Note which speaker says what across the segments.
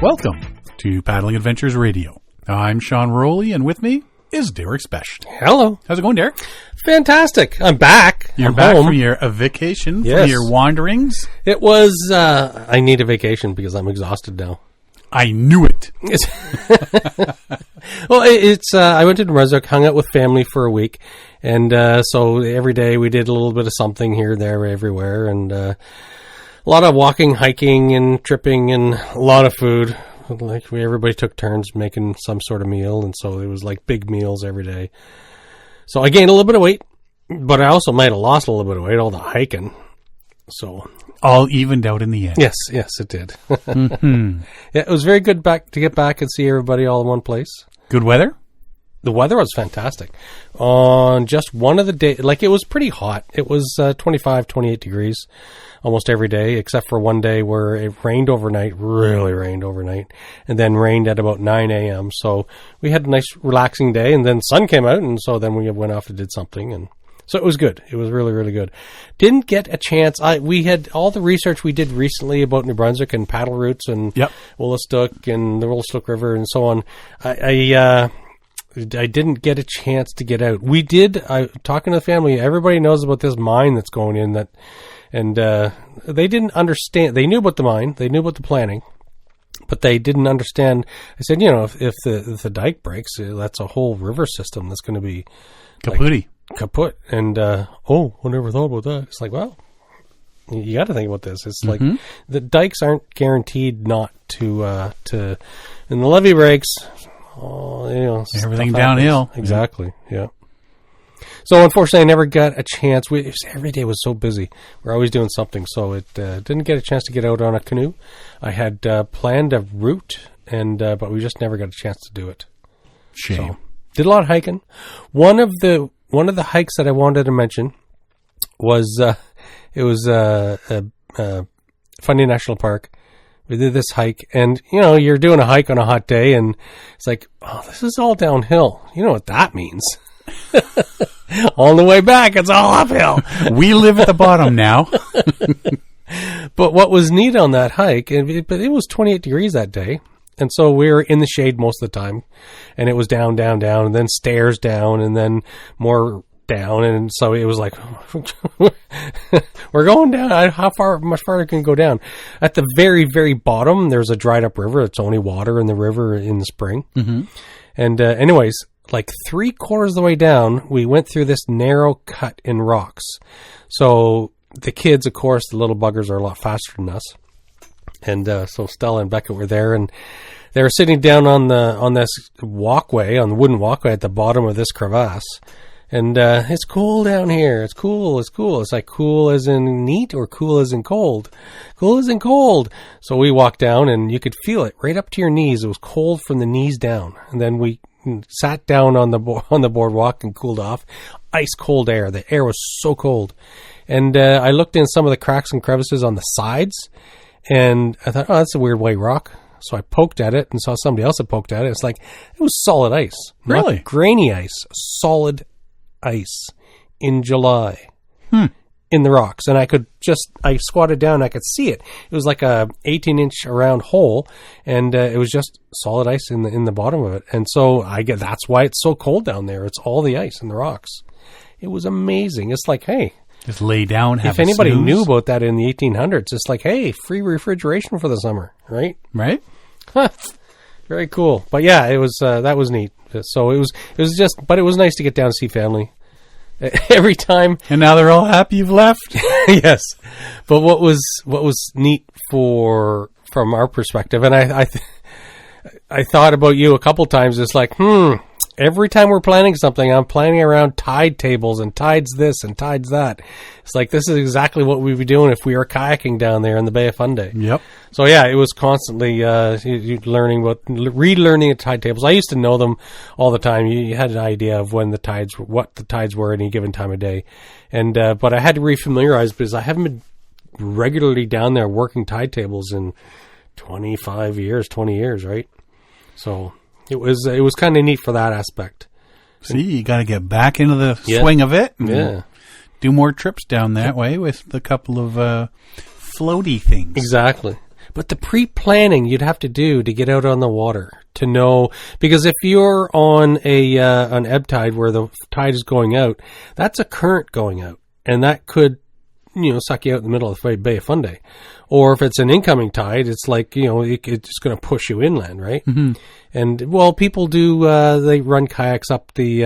Speaker 1: Welcome to Paddling Adventures Radio. I'm Sean Rowley, and with me is Derek Specht.
Speaker 2: Hello.
Speaker 1: How's it going, Derek?
Speaker 2: Fantastic. I'm back.
Speaker 1: You're
Speaker 2: I'm
Speaker 1: back
Speaker 2: home.
Speaker 1: from your vacation,
Speaker 2: Yes.
Speaker 1: from your wanderings.
Speaker 2: It was, I need a vacation because I'm exhausted now.
Speaker 1: I knew it.
Speaker 2: Well, I went to New Brunswick, hung out with family for a week, and so every day we did a little bit of something here, there, everywhere, and a lot of walking, hiking, and tripping, and a lot of food. Like everybody took turns making some sort of meal, and so it was like big meals every day. So I gained a little bit of weight, but I also might have lost a little bit of weight, all the hiking. So
Speaker 1: All evened out in the end.
Speaker 2: yes, it did. Yeah, it was very good to get back and see everybody all in one place.
Speaker 1: Good weather?
Speaker 2: The weather was fantastic. On just one of the days, like it was pretty hot. It was 25, 28 degrees almost every day, except for one day where it rained overnight, really rained overnight, and then rained at about 9 a.m. So we had a nice relaxing day, and then sun came out, and so then we went off and did something, and so it was good. It was really, really good. Didn't get a chance. We had all the research we did recently about New Brunswick and paddle routes and Wolastook and the Wolastook River and so on. I didn't get a chance to get out. We did, talking to the family, everybody knows about this mine that's going in that, and they didn't understand. They knew about the mine. They knew about the planning, but they didn't understand. I said, if the dike breaks, that's a whole river system that's going to be kaput. And, I never thought about that. It's like, well, you got to think about this. It's like the dikes aren't guaranteed not to, and the levee breaks.
Speaker 1: Everything downhill.
Speaker 2: Exactly. Yeah. So unfortunately, I never got a chance. Every day was so busy. We're always doing something, so it didn't get a chance to get out on a canoe. I had planned a route, but we just never got a chance to do it.
Speaker 1: Shame.
Speaker 2: So, did a lot of hiking. One of the hikes that I wanted to mention was Fundy National Park. We did this hike, and, you're doing a hike on a hot day, and it's like, oh, this is all downhill. You know what that means. On the way back, it's all uphill.
Speaker 1: We live at the bottom now.
Speaker 2: But what was neat on that hike, but it was 28 degrees that day, and so we were in the shade most of the time, and it was down, down, down, and then stairs down, and then more down, and so it was like we're going down. Much farther can go down? At the very, very bottom, there's a dried up river. It's only water in the river in the spring. And anyways, like 3/4 of the way down, we went through this narrow cut in rocks. So the kids, of course, the little buggers are a lot faster than us, and so Stella and Becca were there, and they were sitting down on this walkway, on the wooden walkway at the bottom of this crevasse. And it's cool down here. It's cool. It's cool. It's like cool as in neat or cool as in cold? Cool as in cold. So we walked down, and you could feel it right up to your knees. It was cold from the knees down. And then we sat down on the boardwalk and cooled off. Ice cold air. The air was so cold. And I looked in some of the cracks and crevices on the sides, and I thought, oh, that's a weird white rock. So I poked at it and saw somebody else had poked at it. It's like, it was solid ice.
Speaker 1: Really?
Speaker 2: Not grainy ice. Solid ice in July in the rocks. And I squatted down and I could see it. It was like a 18-inch around hole, and it was just solid ice in the bottom of it. And so that's why it's so cold down there. It's all the ice in the rocks. It was amazing. It's like, hey,
Speaker 1: just lay down, have
Speaker 2: if anybody
Speaker 1: snooze.
Speaker 2: knew about that in the 1800s, it's like, hey, free refrigeration for the summer, right?
Speaker 1: Right?
Speaker 2: Very cool. But yeah, it was that was neat. So it was nice to get down to see family every time.
Speaker 1: And now they're all happy you've left.
Speaker 2: Yes. But what was neat from our perspective, and I thought about you a couple times. It's like, every time we're planning something, I'm planning around tide tables and tides this and tides that. It's like, this is exactly what we'd be doing if we were kayaking down there in the Bay of Fundy.
Speaker 1: Yep.
Speaker 2: So yeah, it was constantly relearning the tide tables. I used to know them all the time. You had an idea of what the tides were at any given time of day, and but I had to refamiliarize because I haven't been regularly down there working tide tables in 20 years, right? So it was kind of neat for that aspect.
Speaker 1: See, you got to get back into the swing of it. And do more trips down that way with a couple of floaty things.
Speaker 2: Exactly. But the pre-planning you'd have to do to get out on the water to know, because if you're on an ebb tide where the tide is going out, that's a current going out, and that could, suck you out in the middle of the Bay of Fundy. Or if it's an incoming tide, it's like, it's just going to push you inland, right? Mm-hmm. And, well, people do, they run kayaks up the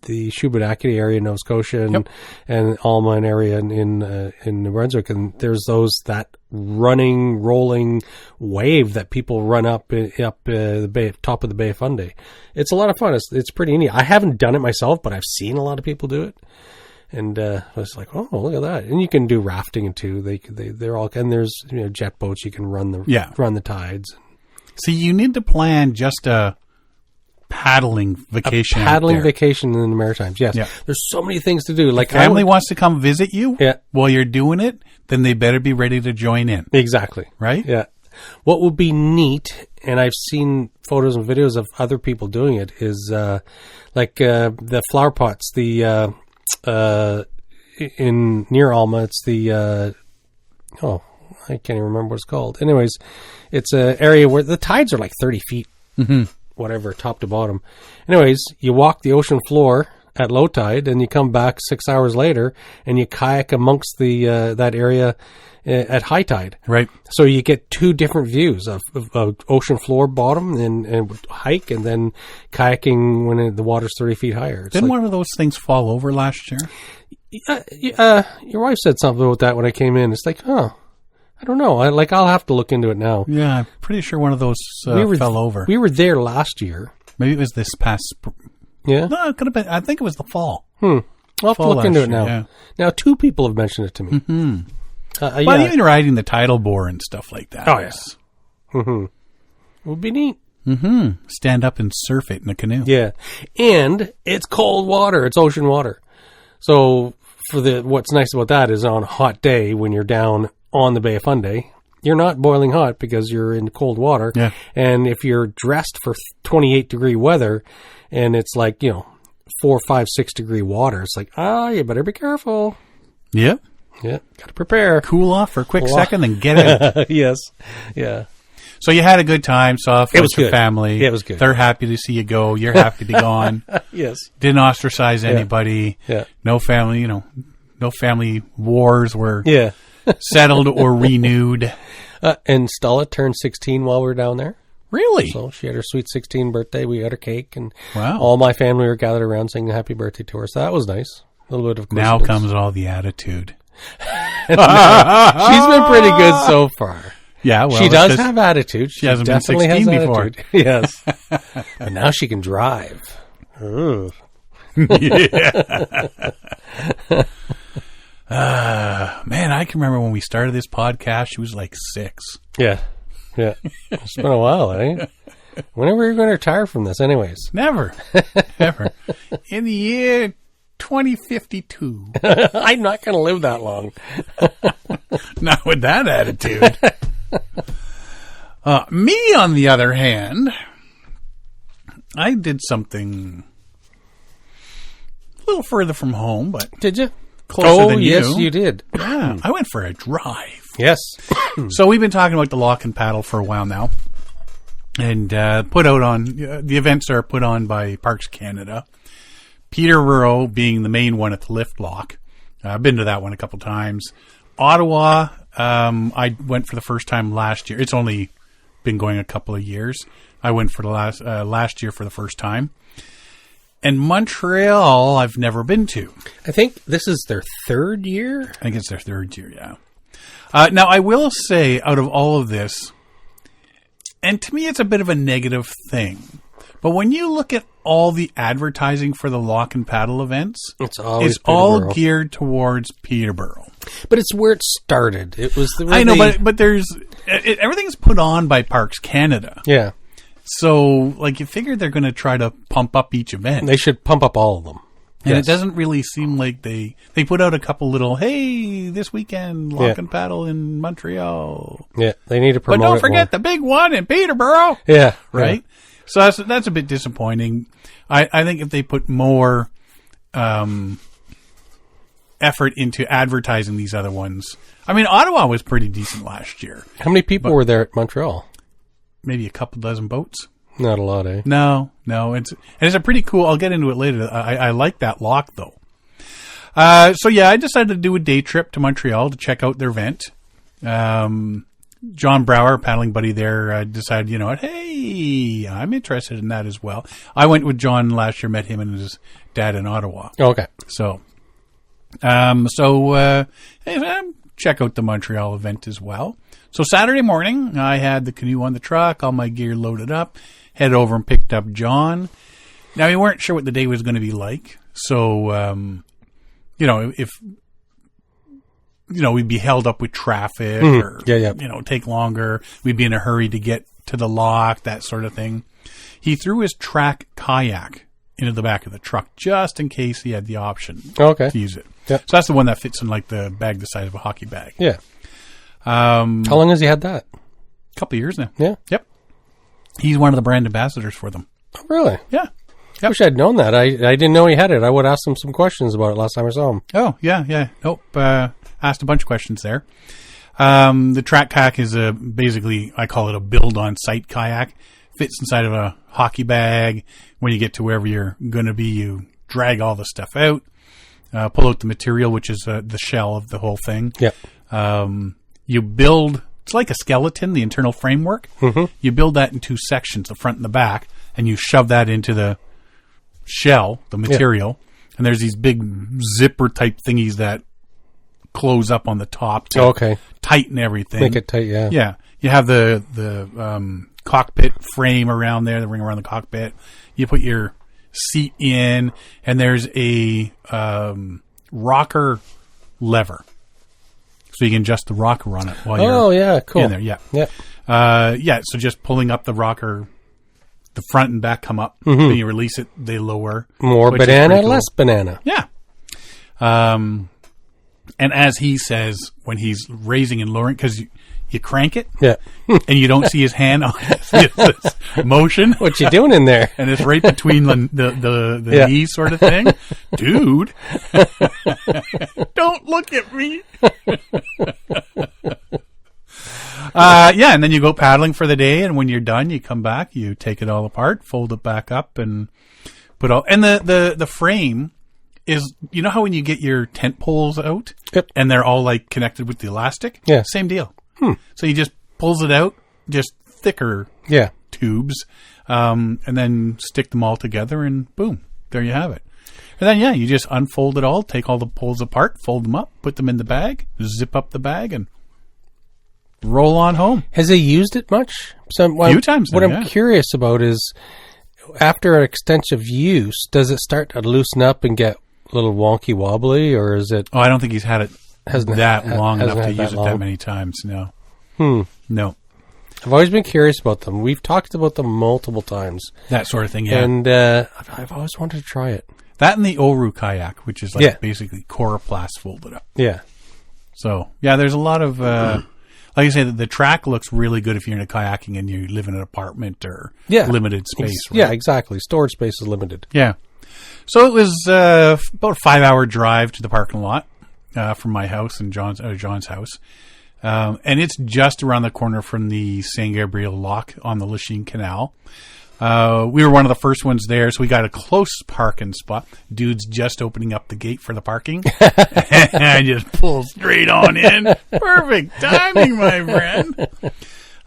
Speaker 2: Shubenacadie area in Nova Scotia and Alma area in New Brunswick. And there's that running, rolling wave that people run up the bay, top of the Bay of Fundy. It's a lot of fun. It's pretty neat. I haven't done it myself, but I've seen a lot of people do it. And I was like, oh, look at that! And you can do rafting too. They're all, and there's jet boats you can run the tides.
Speaker 1: So you need to plan just a paddling vacation.
Speaker 2: Vacation in the Maritimes. Yes, there's so many things to do. Like,
Speaker 1: if family wants to come visit you while you're doing it, then they better be ready to join in.
Speaker 2: Exactly.
Speaker 1: Right.
Speaker 2: Yeah. What would be neat, and I've seen photos and videos of other people doing it, is like the flower pots. In near Alma, it's the I can't even remember what it's called. Anyways, it's an area where the tides are like 30 feet, whatever, top to bottom. Anyways, you walk the ocean floor at low tide, and you come back 6 hours later, and you kayak amongst that area at high tide.
Speaker 1: Right.
Speaker 2: So you get two different views of ocean floor bottom and hike, and then kayaking when the water's 30 feet higher.
Speaker 1: Didn't one of those things fall over last year?
Speaker 2: Your wife said something about that when I came in. It's like, I don't know. I'll have to look into it now.
Speaker 1: Yeah, I'm pretty sure one of those fell over.
Speaker 2: We were there last year.
Speaker 1: Maybe it was this past
Speaker 2: Yeah?
Speaker 1: No, it could have been. I think it was the fall.
Speaker 2: I'll have to look into it now.
Speaker 1: Yeah.
Speaker 2: Now, two people have mentioned it to me.
Speaker 1: Mm-hmm. Well, even riding the tidal bore and stuff like that.
Speaker 2: Oh, yes. Mm-hmm. It would be neat.
Speaker 1: Mm-hmm. Stand up and surf it in a canoe.
Speaker 2: Yeah. And it's cold water. It's ocean water. So what's nice about that is on a hot day when you're down on the Bay of Fundy, you're not boiling hot because you're in cold water.
Speaker 1: Yeah.
Speaker 2: And if you're dressed for 28-degree weather and it's like, 4, 5, 6-degree water, it's like, you better be careful.
Speaker 1: Yep.
Speaker 2: Yeah, got to prepare.
Speaker 1: Cool off for a quick second and get out.
Speaker 2: Yes. Yeah.
Speaker 1: So you had a good time, saw friends and family.
Speaker 2: Yeah, it was good.
Speaker 1: They're happy to see you go. You're happy to be gone.
Speaker 2: Yes.
Speaker 1: Didn't ostracize anybody.
Speaker 2: Yeah.
Speaker 1: No family, no family wars were settled or renewed.
Speaker 2: And Stella turned 16 while we were down there.
Speaker 1: Really?
Speaker 2: So she had her sweet 16 birthday. We had her cake, and
Speaker 1: wow.
Speaker 2: All my family were gathered around singing happy birthday to her. So that was nice. A little bit of
Speaker 1: now comes all the attitude.
Speaker 2: She's been pretty good so far.
Speaker 1: Yeah, well,
Speaker 2: she does have attitude.
Speaker 1: She hasn't been 16 before.
Speaker 2: Yes. But now she can drive. Ooh.
Speaker 1: Yeah. Man, I can remember when we started this podcast, she was like 6.
Speaker 2: Yeah. Yeah. It's been a while, eh? When are we going to retire from this anyways?
Speaker 1: Never. Never. In the year 2052.
Speaker 2: I'm not going to live that long.
Speaker 1: Not with that attitude. Me, on the other hand, I did something a little further from home, but
Speaker 2: did you?
Speaker 1: Closer than you.
Speaker 2: Yes, you did.
Speaker 1: Yeah, I went for a drive.
Speaker 2: Yes.
Speaker 1: So we've been talking about the lock and paddle for a while now, and put out on the events are put on by Parks Canada. Peterborough being the main one at the lift lock. I've been to that one a couple times. Ottawa, I went for the first time last year. It's only been going a couple of years. I went for the last year for the first time. And Montreal, I've never been to.
Speaker 2: I think this is their 3rd year.
Speaker 1: I think it's their 3rd year, yeah. Now, I will say, out of all of this, and to me it's a bit of a negative thing, but when you look at all the advertising for the lock and paddle events,
Speaker 2: it's
Speaker 1: all geared towards Peterborough.
Speaker 2: But it's where it started. It was the
Speaker 1: I know, but there's everything's put on by Parks Canada.
Speaker 2: Yeah.
Speaker 1: So, you figure they're going to try to pump up each event.
Speaker 2: They should pump up all of them.
Speaker 1: And it doesn't really seem like they put out a couple little, hey, this weekend, lock and paddle in Montreal.
Speaker 2: Yeah, they need to promote it.
Speaker 1: But don't forget the big one in Peterborough.
Speaker 2: Yeah.
Speaker 1: Right? Yeah. So that's a bit disappointing. I think if they put more effort into advertising these other ones. I mean, Ottawa was pretty decent last year.
Speaker 2: How many people were there at Montreal?
Speaker 1: Maybe a couple dozen boats.
Speaker 2: Not a lot, eh?
Speaker 1: No. It's a pretty cool. I'll get into it later. I like that lock though. So yeah, I decided to do a day trip to Montreal to check out their event. John Brower, paddling buddy there, decided, you know what, hey, I'm interested in that as well. I went with John last year, met him and his dad in Ottawa.
Speaker 2: Okay.
Speaker 1: So, check out the Montreal event as well. So Saturday morning, I had the canoe on the truck, all my gear loaded up, head over and picked up John. Now, we weren't sure what the day was going to be like. So, if we'd be held up with traffic or, take longer. We'd be in a hurry to get to the lock, that sort of thing. He threw his track kayak into the back of the truck just in case he had the option to use it. Yep. So that's the one that fits in like the bag the size of a hockey bag.
Speaker 2: Yeah. How long has he had that?
Speaker 1: A couple of years now.
Speaker 2: Yeah.
Speaker 1: Yep. He's one of the brand ambassadors for them.
Speaker 2: Oh, really?
Speaker 1: Yeah.
Speaker 2: I wish I'd known that. I didn't know he had it. I would ask him some questions about it last time I saw him.
Speaker 1: Oh, yeah. Nope. Asked a bunch of questions there. The track kayak is basically, I call it a build-on-site kayak. Fits inside of a hockey bag. When you get to wherever you're going to be, you drag all the stuff out, pull out the material, which is the shell of the whole thing.
Speaker 2: Yep.
Speaker 1: You build, it's like a skeleton, the internal framework.
Speaker 2: Mm-hmm.
Speaker 1: You build that in two sections, the front and the back, and you shove that into the shell, the material. Yeah. And there's these big zipper type thingies that close up on the top to tighten everything.
Speaker 2: Make it tight, yeah.
Speaker 1: Yeah. You have the cockpit frame around there, the ring around the cockpit. You put your seat in, and there's a rocker lever. So you can adjust the rocker on it while you're in there. Yeah. So just pulling up the rocker, the front and back come up.
Speaker 2: Mm-hmm.
Speaker 1: Then you release it, they lower.
Speaker 2: More banana, cool. Less banana.
Speaker 1: Yeah. And as he says, when he's raising and lowering, because you crank it, and you don't see his hand on this motion.
Speaker 2: What you doing in there?
Speaker 1: And it's right between the knees, sort of thing. Dude, don't look at me. And then you go paddling for the day, and when you're done, you come back, you take it all apart, fold it back up, and put all. And the frame is, you know how when you get your tent poles out, and they're all like connected with the elastic?
Speaker 2: Yeah,
Speaker 1: same deal. So he just pulls it out, just thicker tubes, and then stick them all together, and boom, there you have it. And then, you just unfold it all, take all the poles apart, fold them up, put them in the bag, zip up the bag, and roll on home.
Speaker 2: Has he used it much?
Speaker 1: A few times now,
Speaker 2: What I'm curious about is, after an extensive use, does it start to loosen up and get a little wonky wobbly, or is it...
Speaker 1: Oh, I don't think he's had it long enough to use it that many times, no. No.
Speaker 2: I've always been curious about them. We've talked about them multiple times.
Speaker 1: That sort of thing, yeah.
Speaker 2: And I've always wanted to try it.
Speaker 1: That and the Oru kayak, which is like basically coroplast folded up.
Speaker 2: Yeah.
Speaker 1: So, there's a lot of... like I say, the track looks really good if you're into kayaking and you live in an apartment or limited space. Right?
Speaker 2: Yeah, exactly. Storage space is limited.
Speaker 1: Yeah. So it was about a 5-hour drive to the parking lot from my house and John's house. And it's just around the corner from the St. Gabriel Lock on the Lachine Canal. We were one of the first ones there, so we got a close parking spot. Dude's just opening up the gate for the parking. And I just pull straight on in. Perfect timing, my friend.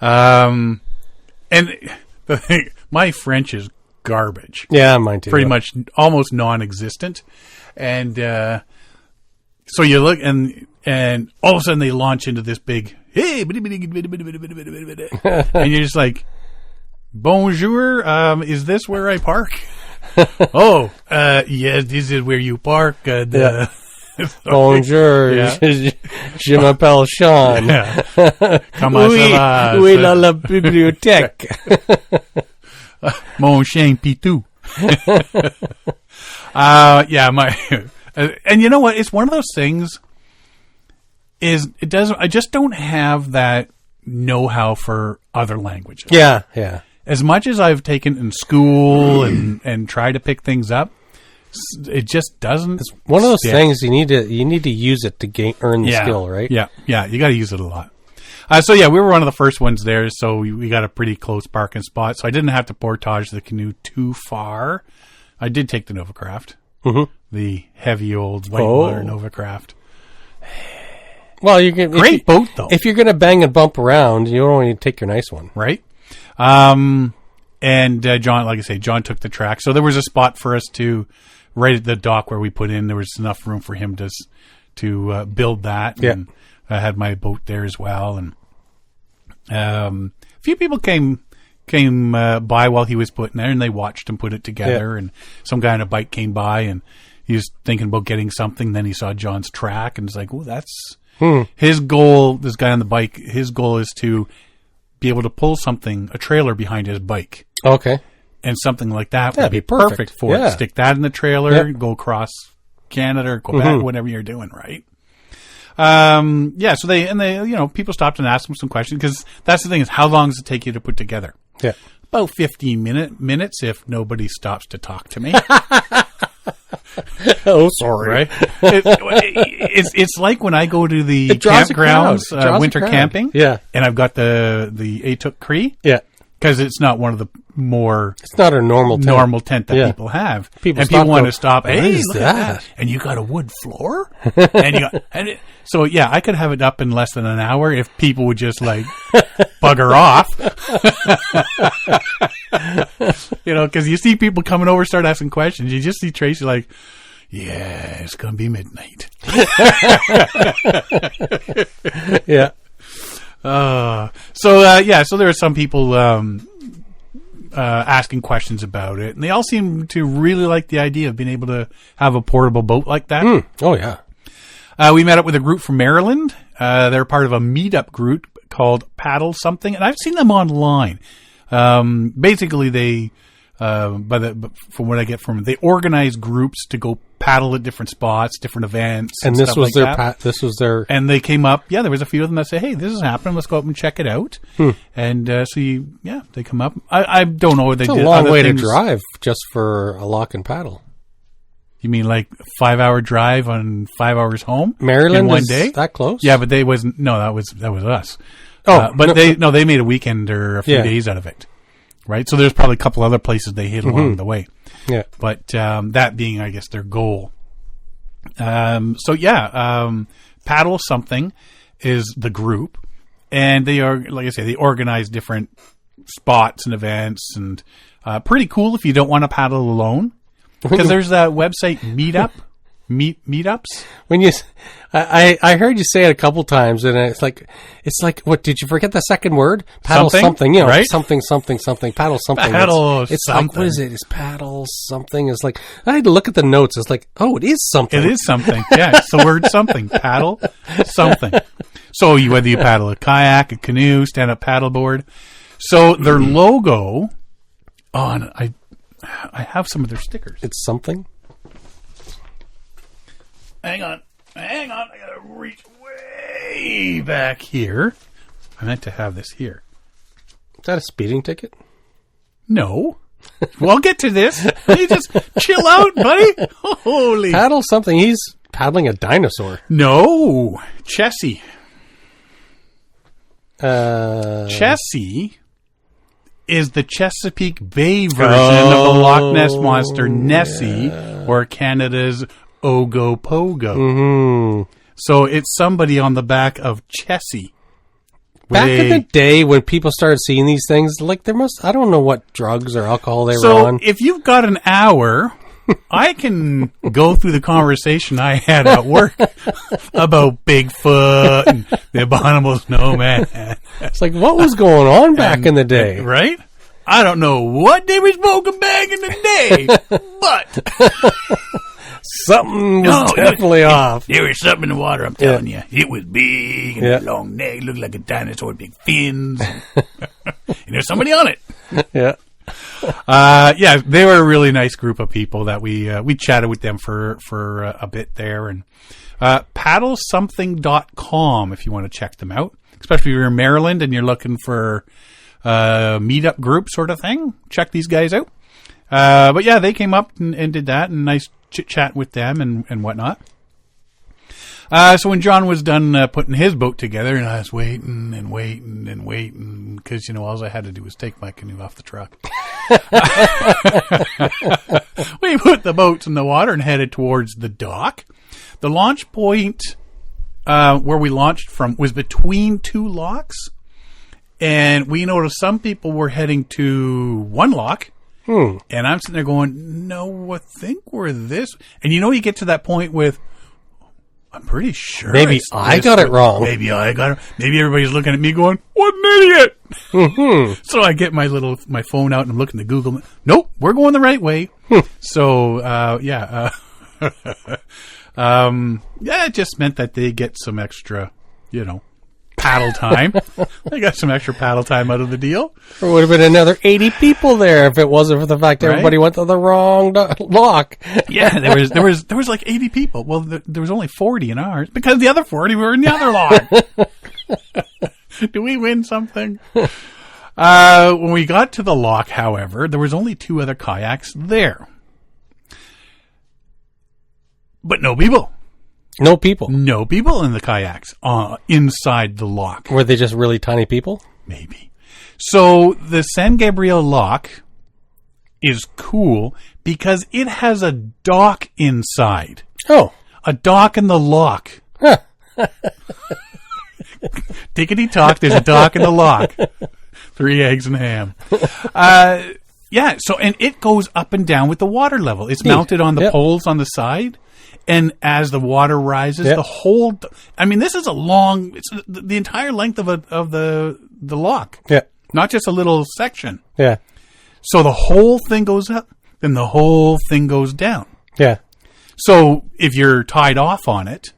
Speaker 1: And the thing, my French is garbage.
Speaker 2: Yeah, mine too.
Speaker 1: Pretty much almost non-existent. And so you look, and all of a sudden they launch into this big, hey, and you're just like, bonjour, is this where I park? Oh, yes, this is where you park.
Speaker 2: Bonjour, je m'appelle Sean.
Speaker 1: Comment ça va?
Speaker 2: Où est la bibliothèque?
Speaker 1: Mon chien Pitou. And you know what? It's one of those things. I just don't have that know-how for other languages.
Speaker 2: Yeah.
Speaker 1: As much as I've taken in school and tried to pick things up, it just doesn't.
Speaker 2: It's one of those
Speaker 1: stick.
Speaker 2: things you need to use it to earn the skill, right?
Speaker 1: Yeah, you got to use it a lot. So we were one of the first ones there, so we got a pretty close parking spot. So I didn't have to portage the canoe too far. I did take the Novacraft, the heavy old whitewater Novacraft.
Speaker 2: Well, you can
Speaker 1: great boat though.
Speaker 2: If you're going to bang and bump around, you don't want to take your nice one,
Speaker 1: right? And John, like I say, John took the track. So there was a spot for us to right at the dock where we put in. There was enough room for him to build that.
Speaker 2: Yeah.
Speaker 1: And I had my boat there as well, and a few people came by while he was putting there, and they watched him put it together. Yeah. And some guy on a bike came by, and he was thinking about getting something. Then he saw John's track, and was like, "Oh, that's his goal." This guy on the bike, his goal is to be able to pull a trailer behind his bike.
Speaker 2: Okay,
Speaker 1: and something like that
Speaker 2: would be perfect
Speaker 1: for it. Stick that in the trailer, go across Canada or Quebec, whatever you're doing, right? So they people stopped and asked him some questions, because that's the thing, is how long does it take you to put together?
Speaker 2: Yeah.
Speaker 1: About 15 minutes if nobody stops to talk to me.
Speaker 2: Oh, sorry.
Speaker 1: Right? It's like when I go to the campgrounds, winter camping, and I've got the Atuk Cree.
Speaker 2: Yeah.
Speaker 1: Because it's not one of the more...
Speaker 2: It's not a normal tent
Speaker 1: that people have.
Speaker 2: People
Speaker 1: want to stop. Hey,
Speaker 2: look
Speaker 1: at that. And you got a wood floor? So, I could have it up in less than an hour if people would just, bugger off. Because you see people coming over, start asking questions. You just see Tracy yeah, it's going to be midnight.
Speaker 2: Yeah.
Speaker 1: So there were some people asking questions about it, and they all seem to really like the idea of being able to have a portable boat like that.
Speaker 2: Oh yeah.
Speaker 1: We met up with a group from Maryland. They're part of a meetup group called Paddle Something, and I've seen them online. Basically, they from what I get from them, they organize groups to go paddle at different spots, different events,
Speaker 2: and this was their.
Speaker 1: And they came up. Yeah, there was a few of them that say, "Hey, this is happening. Let's go up and check it out." And they come up. I don't know what they did.
Speaker 2: It's a long way to drive just for a lock and paddle.
Speaker 1: You mean like 5-hour drive on 5 hours home?
Speaker 2: Maryland
Speaker 1: in one day?
Speaker 2: That close?
Speaker 1: Yeah, but that was us.
Speaker 2: Oh,
Speaker 1: but they made a weekend or a few days out of it, right? So there's probably a couple other places they hit along the way.
Speaker 2: Yeah,
Speaker 1: but that being, I guess, their goal. Paddle Something is the group, and they are, like I say, they organize different spots and events, and pretty cool if you don't want to paddle alone. Because there's that website Meetups.
Speaker 2: When I heard you say it a couple times, and it's like, what, did you forget the second word? Paddle something,
Speaker 1: right?
Speaker 2: Something, paddle something. It's
Speaker 1: something.
Speaker 2: like, what is it? It's paddle something. It's like, I had to look at the notes. It's like, oh, it is something.
Speaker 1: It is something. Yeah, it's the word something. Paddle something. So whether you paddle a kayak, a canoe, stand-up paddleboard. So their logo I have some of their stickers.
Speaker 2: It's something.
Speaker 1: Hang on. I gotta reach way back here. I meant to have this here.
Speaker 2: Is that a speeding ticket?
Speaker 1: No. Well, I'll get to this. You just chill out, buddy. Holy.
Speaker 2: Paddle something. He's paddling a dinosaur.
Speaker 1: No. Chessie. Chessie is the Chesapeake Bay version of the Loch Ness Monster Nessie, or Canada's Ogopogo.
Speaker 2: Mm-hmm.
Speaker 1: So it's somebody on the back of Chessie.
Speaker 2: Back in the day when people started seeing these things, I don't know what drugs or alcohol they were on.
Speaker 1: So if you've got an hour, I can go through the conversation I had at work about Bigfoot and the abominable snowman.
Speaker 2: It's like, what was going on back in the day?
Speaker 1: Right? I don't know what they were smoking back in the day, but
Speaker 2: something was definitely off.
Speaker 1: There was something in the water, I'm telling you. It was big and long neck, looked like a dinosaur with big fins. And there's somebody on it.
Speaker 2: Yeah.
Speaker 1: They were a really nice group of people that we chatted with them for a bit there. And paddlesomething.com if you want to check them out, especially if you're in Maryland and you're looking for meetup group sort of thing. Check these guys out. But they came up and did that, and nice chit-chat with them and whatnot. So when John was done putting his boat together, and I was waiting and waiting and waiting, because, all I had to do was take my canoe off the truck. We put the boats in the water and headed towards the dock. The launch point where we launched from was between two locks, and we noticed some people were heading to one lock, and I'm sitting there going, no, I think we're this. And you get to that point with, I'm pretty sure.
Speaker 2: Maybe I got it wrong.
Speaker 1: Maybe I got it. Maybe everybody's looking at me going, what an idiot. Mm-hmm. So I get my phone out and I'm looking at Google. Nope, we're going the right way. So, it just meant that they get some extra, paddle time. They got some extra paddle time out of the deal.
Speaker 2: There would have been another 80 people there if it wasn't for the fact that everybody went to the wrong lock.
Speaker 1: Yeah, there was like 80 people. Well, there was only 40 in ours because the other 40 were in the other lock. Do we win something? When we got to the lock, however, there was only 2 other kayaks there. But no people.
Speaker 2: No people.
Speaker 1: No people in the kayaks inside the lock.
Speaker 2: Were they just really tiny people?
Speaker 1: Maybe. So the San Gabriel lock is cool because it has a dock inside.
Speaker 2: Oh.
Speaker 1: A dock in the lock.
Speaker 2: Huh.
Speaker 1: Tickety tock, there's a dock in the lock. 3 eggs and ham. So, and it goes up and down with the water level. It's mounted on the poles on the side. And as the water rises, the whole, this is it's the entire length of the lock.
Speaker 2: Yeah.
Speaker 1: Not just a little section.
Speaker 2: Yeah.
Speaker 1: So the whole thing goes up, then the whole thing goes down.
Speaker 2: Yeah.
Speaker 1: So if you're tied off on it,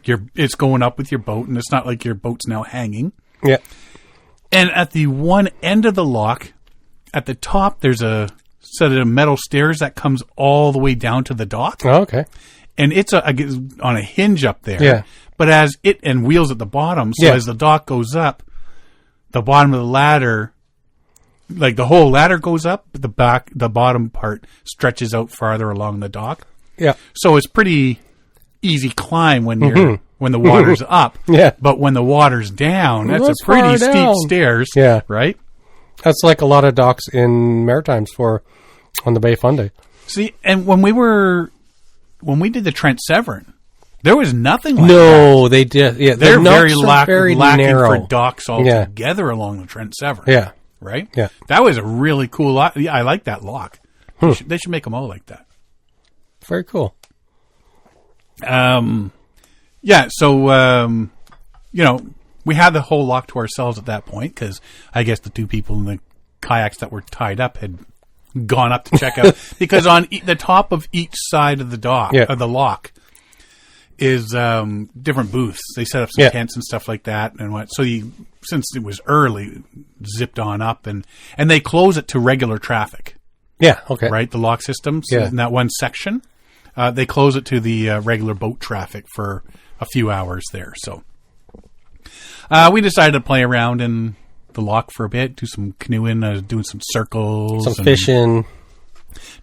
Speaker 1: it's going up with your boat, and it's not like your boat's now hanging.
Speaker 2: Yeah.
Speaker 1: And at the one end of the lock, at the top, there's a set of metal stairs that comes all the way down to the dock.
Speaker 2: Oh, okay.
Speaker 1: And it's on a hinge up there.
Speaker 2: Yeah.
Speaker 1: But and wheels at the bottom, so as the dock goes up, the bottom of the ladder, like the whole ladder goes up, but the bottom part stretches out farther along the dock.
Speaker 2: Yeah.
Speaker 1: So it's pretty easy climb when the water's up.
Speaker 2: Yeah.
Speaker 1: But when the water's down, that's a pretty steep stairs.
Speaker 2: Yeah.
Speaker 1: Right?
Speaker 2: That's like a lot of docks in Maritimes on the Bay Fundy.
Speaker 1: See, and when we did the Trent Severn, there was nothing like that.
Speaker 2: No, they did. Yeah,
Speaker 1: they're very lacking
Speaker 2: narrow.
Speaker 1: for docks altogether along the Trent Severn.
Speaker 2: Yeah.
Speaker 1: Right?
Speaker 2: Yeah.
Speaker 1: That was a really cool lock. Yeah, I like that lock. They should make them all like that.
Speaker 2: Very cool.
Speaker 1: So, we had the whole lock to ourselves at that point because I guess the 2 people in the kayaks that were tied up had gone up to check out because on the top of each side of the dock of the lock is different booths. They set up some tents and stuff like that, and since it was early, zipped on up and they close it to regular traffic.
Speaker 2: Yeah. Okay.
Speaker 1: Right, the lock systems in that one section, they close it to the regular boat traffic for a few hours there. So we decided to play around in the lock for a bit, do some canoeing, doing some circles,
Speaker 2: some fishing.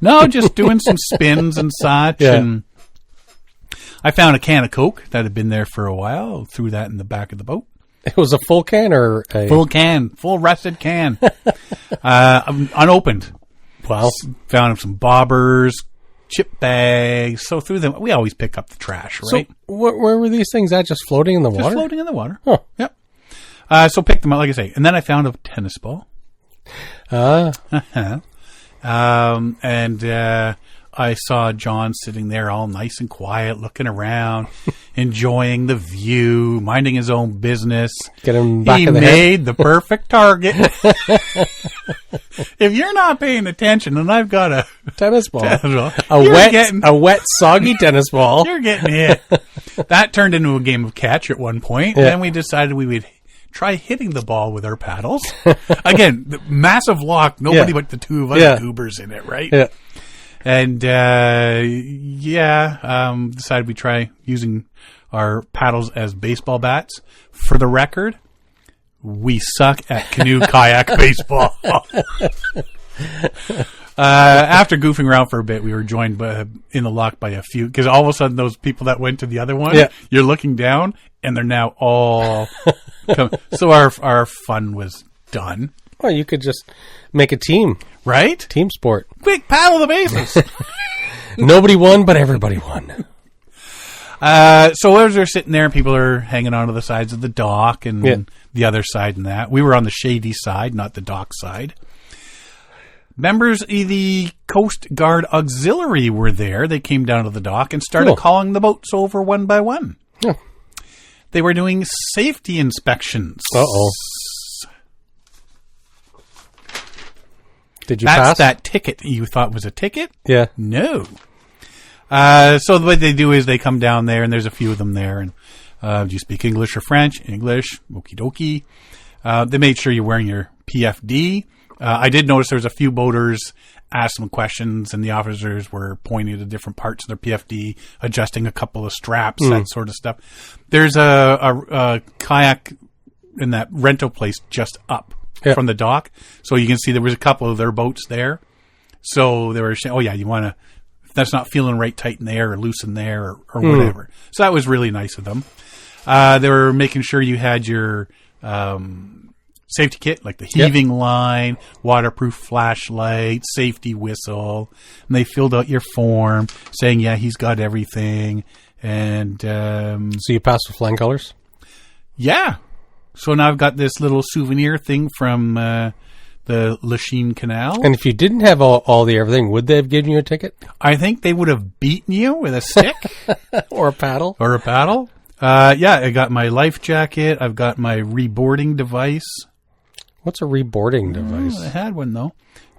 Speaker 1: No, just doing some spins and such.
Speaker 2: Yeah.
Speaker 1: And I found a can of Coke that had been there for a while. Threw that in the back of the boat.
Speaker 2: It was a full can or
Speaker 1: full rusted can, unopened.
Speaker 2: Wow.
Speaker 1: Found some bobbers, chip bags. So through them, we always pick up the trash, right?
Speaker 2: So where were these things at? Just floating in the water?
Speaker 1: Just floating in the water.
Speaker 2: Huh.
Speaker 1: Yep. So picked them up, like I say. And then I found a tennis ball. And I saw John sitting there all nice and quiet, looking around, enjoying the view, minding his own business.
Speaker 2: Get him back
Speaker 1: he
Speaker 2: of the
Speaker 1: made the perfect target. If you're not paying attention, and I've got a
Speaker 2: tennis ball,
Speaker 1: a
Speaker 2: wet, soggy tennis ball,
Speaker 1: you're getting hit. That turned into a game of catch at one point. And then we decided we would try hitting the ball with our paddles. Again, the massive lock, nobody but the 2 of us goobers in it, right?
Speaker 2: Yeah.
Speaker 1: And, decided we try using our paddles as baseball bats. For the record, we suck at canoe kayak baseball. After goofing around for a bit, we were joined in the lock by a few, because all of a sudden those people that went to the other one, you're looking down, and they're now all so our fun was done.
Speaker 2: Well, you could just make a team.
Speaker 1: Right?
Speaker 2: Team sport.
Speaker 1: Quick, paddle the bases.
Speaker 2: Nobody won, but everybody won.
Speaker 1: So as they're sitting there, people are hanging onto the sides of the dock and the other side and that. We were on the shady side, not the dock side. Members of the Coast Guard Auxiliary were there. They came down to the dock and started calling the boats over one by one.
Speaker 2: Yeah.
Speaker 1: They were doing safety inspections.
Speaker 2: Uh-oh. Did you pass?
Speaker 1: That's that ticket you thought was a ticket?
Speaker 2: Yeah.
Speaker 1: No. So what they do is they come down there, and there's a few of them there, and do you speak English or French? English. Okie dokie. They made sure you're wearing your PFD. I did notice there was a few boaters asked some questions, and the officers were pointing to different parts of their PFD, adjusting a couple of straps, that sort of stuff. There's a kayak in that rental place just up from the dock, so you can see there was a couple of their boats there. So they were saying, "Oh yeah, you want to? If that's not feeling right, tighten there or loosen there or whatever." So that was really nice of them. They were making sure you had your safety kit, like the heaving line, waterproof flashlight, safety whistle, and they filled out your form saying, "Yeah, he's got everything." And
Speaker 2: so you passed with flying colors?
Speaker 1: Yeah. So now I've got this little souvenir thing from the Lachine canal.
Speaker 2: And if you didn't have all the everything, would they have given you a ticket?
Speaker 1: I think they would have beaten you with a stick.
Speaker 2: Or a paddle.
Speaker 1: Or a paddle. Yeah, I got my life jacket. I've got my reboarding device.
Speaker 2: What's a reboarding device?
Speaker 1: I had one, though.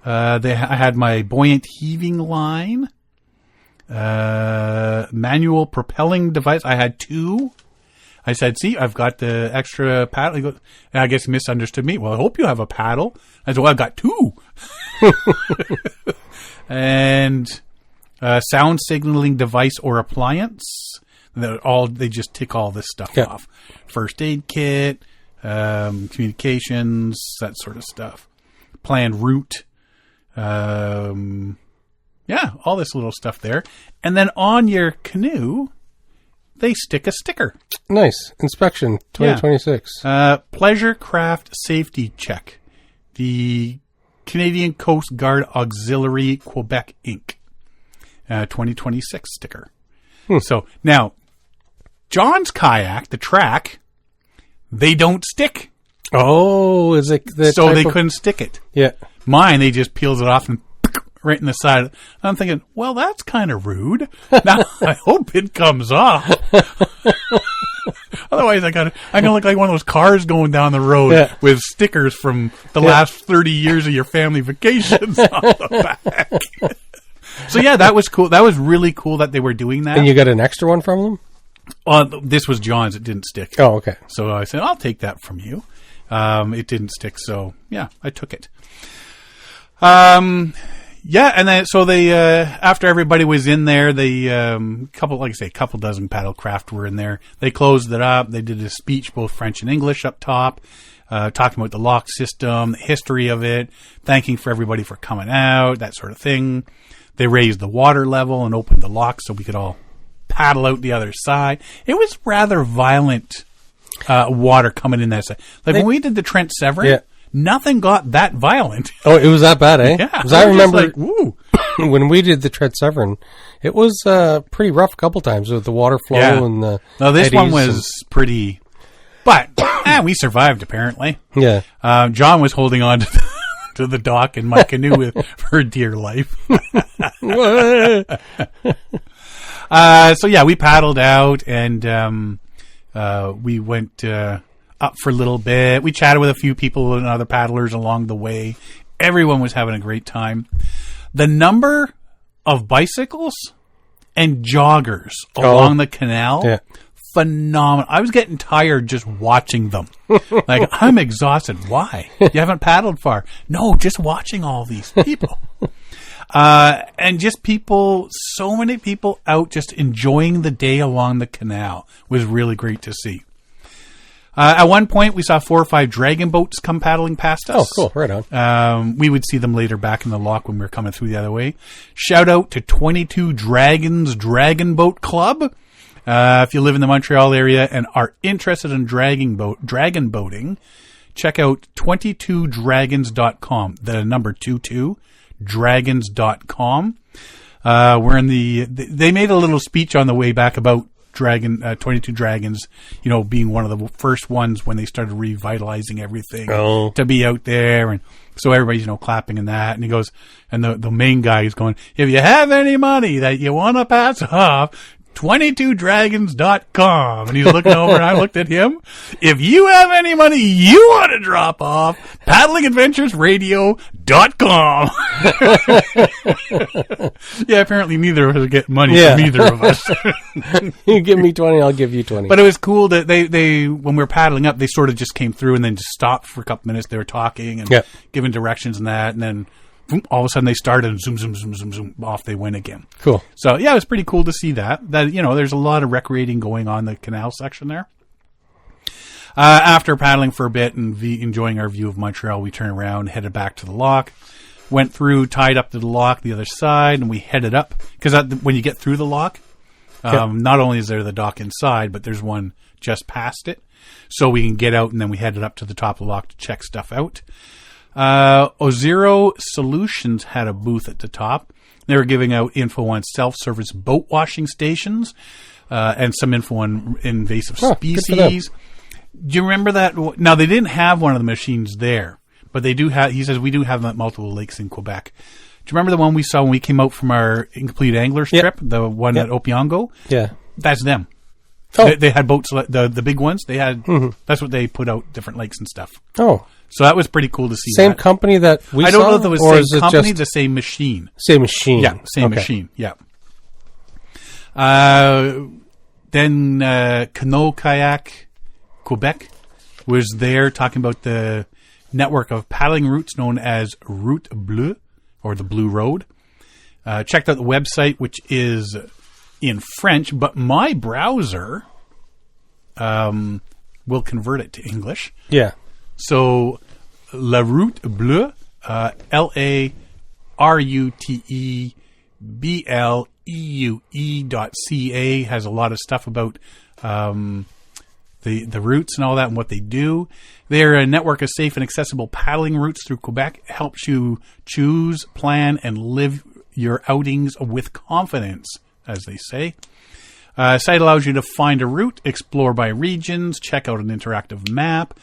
Speaker 1: I had my buoyant heaving line. Manual propelling device. I had two. I said, "See, I've got the extra paddle." He goes, and I guess he misunderstood me. "Well, I hope you have a paddle." I said, "Well, I've got two." And sound signaling device or appliance. They just tick all this stuff off. First aid kit, communications, that sort of stuff. Planned route. All this little stuff there. And then on your canoe, they stick a sticker.
Speaker 2: Nice. Inspection 2026.
Speaker 1: Pleasure Craft Safety Check. The Canadian Coast Guard Auxiliary Quebec Inc. 2026 sticker. So now, John's kayak, the track, they don't stick.
Speaker 2: Oh, is it?
Speaker 1: So they couldn't stick it.
Speaker 2: Yeah.
Speaker 1: Mine, they just peels it off and right in the side. I'm thinking, well, that's kind of rude. Now, I hope it comes off. Otherwise, I'm gonna look like one of those cars going down the road with stickers from the last 30 years of your family vacations on the back. So yeah, that was cool. That was really cool that they were doing that.
Speaker 2: And you got an extra one from them?
Speaker 1: This was John's. It didn't stick.
Speaker 2: Oh, okay.
Speaker 1: So I said, I'll take that from you. It didn't stick, so yeah, I took it. Yeah, and then so they after everybody was in there, they couple dozen paddlecraft were in there. They closed it up. They did a speech, both French and English, up top, talking about the lock system, the history of it, thanking for everybody for coming out, that sort of thing. They raised the water level and opened the lock so we could all paddle out the other side. It was rather violent water coming in that side. Like when we did the Trent Severn, nothing got that violent.
Speaker 2: Oh, it was that bad, eh?
Speaker 1: Yeah.
Speaker 2: Because I remember
Speaker 1: like, woo.
Speaker 2: When we did the Trent Severn, it was pretty rough a couple times with the water flow and the
Speaker 1: No, this one was pretty... But we survived, apparently.
Speaker 2: Yeah.
Speaker 1: John was holding on to the dock in my canoe for dear life. So, yeah, we paddled out and we went... up for a little bit. We chatted with a few people and other paddlers along the way. Everyone was having a great time. The number of bicycles and joggers along the canal, phenomenal. I was getting tired just watching them. Like, I'm exhausted. Why? You haven't paddled far. No, just watching all these people. And just so many people out just enjoying the day along the canal was really great to see. At one point, we saw 4 or 5 dragon boats come paddling past us.
Speaker 2: Oh, cool. Right on.
Speaker 1: We would see them later back in the lock when we were coming through the other way. Shout out to 22 Dragons Dragon Boat Club. If you live in the Montreal area and are interested in dragon boating, check out 22dragons.com. The number 22dragons.com. They made a little speech on the way back about 22 Dragons, being one of the first ones when they started revitalizing everything to be out there. And so everybody's, clapping and that. And he goes, and the main guy is going, if you have any money that you want to pass off, 22dragons.com. And he's looking over and I looked at him. If you have any money you want to drop off, paddlingadventuresradio.com. Yeah, apparently neither of us get money from either of us.
Speaker 2: You give me 20, I'll give you 20.
Speaker 1: But it was cool that they when we were paddling up, they sort of just came through and then just stopped for a couple minutes. They were talking and giving directions and that, and then boom, all of a sudden they started and zoom, zoom, zoom, zoom, zoom, off they went again.
Speaker 2: Cool.
Speaker 1: So, yeah, it was pretty cool to see that. There's a lot of recreating going on in the canal section there. After paddling for a bit and enjoying our view of Montreal, we turned around, headed back to the lock, went through, tied up to the lock the other side, and we headed up. Because when you get through the lock, not only is there the dock inside, but there's one just past it. So we can get out, and then we headed up to the top of the lock to check stuff out. Ozero Solutions had a booth at the top. They were giving out info on self-service boat washing stations, and some info on invasive species. Do you remember that? Now, they didn't have one of the machines there, but they do have, he says, we do have them at multiple lakes in Quebec. Do you remember the one we saw when we came out from our Incomplete Angler trip? The one at Opiongo?
Speaker 2: Yeah.
Speaker 1: That's them.
Speaker 2: Oh.
Speaker 1: They had boats, the big ones. They had, that's what they put out, different lakes and stuff.
Speaker 2: Oh.
Speaker 1: So that was pretty cool to see.
Speaker 2: Same company that we saw?
Speaker 1: I don't know if it was the same company, the same machine.
Speaker 2: Same machine.
Speaker 1: Yeah, same machine. Yeah. Then Canoe Kayak Quebec was there talking about the network of paddling routes known as Route Bleue, or the Blue Road. Checked out the website, which is in French, but my browser will convert it to English.
Speaker 2: Yeah.
Speaker 1: So, La Route Bleue, LARUTEBLEUE.ca has a lot of stuff about the routes and all that and what they do. They're a network of safe and accessible paddling routes through Quebec. It helps you choose, plan, and live your outings with confidence, as they say. Site allows you to find a route, explore by regions, check out an interactive map.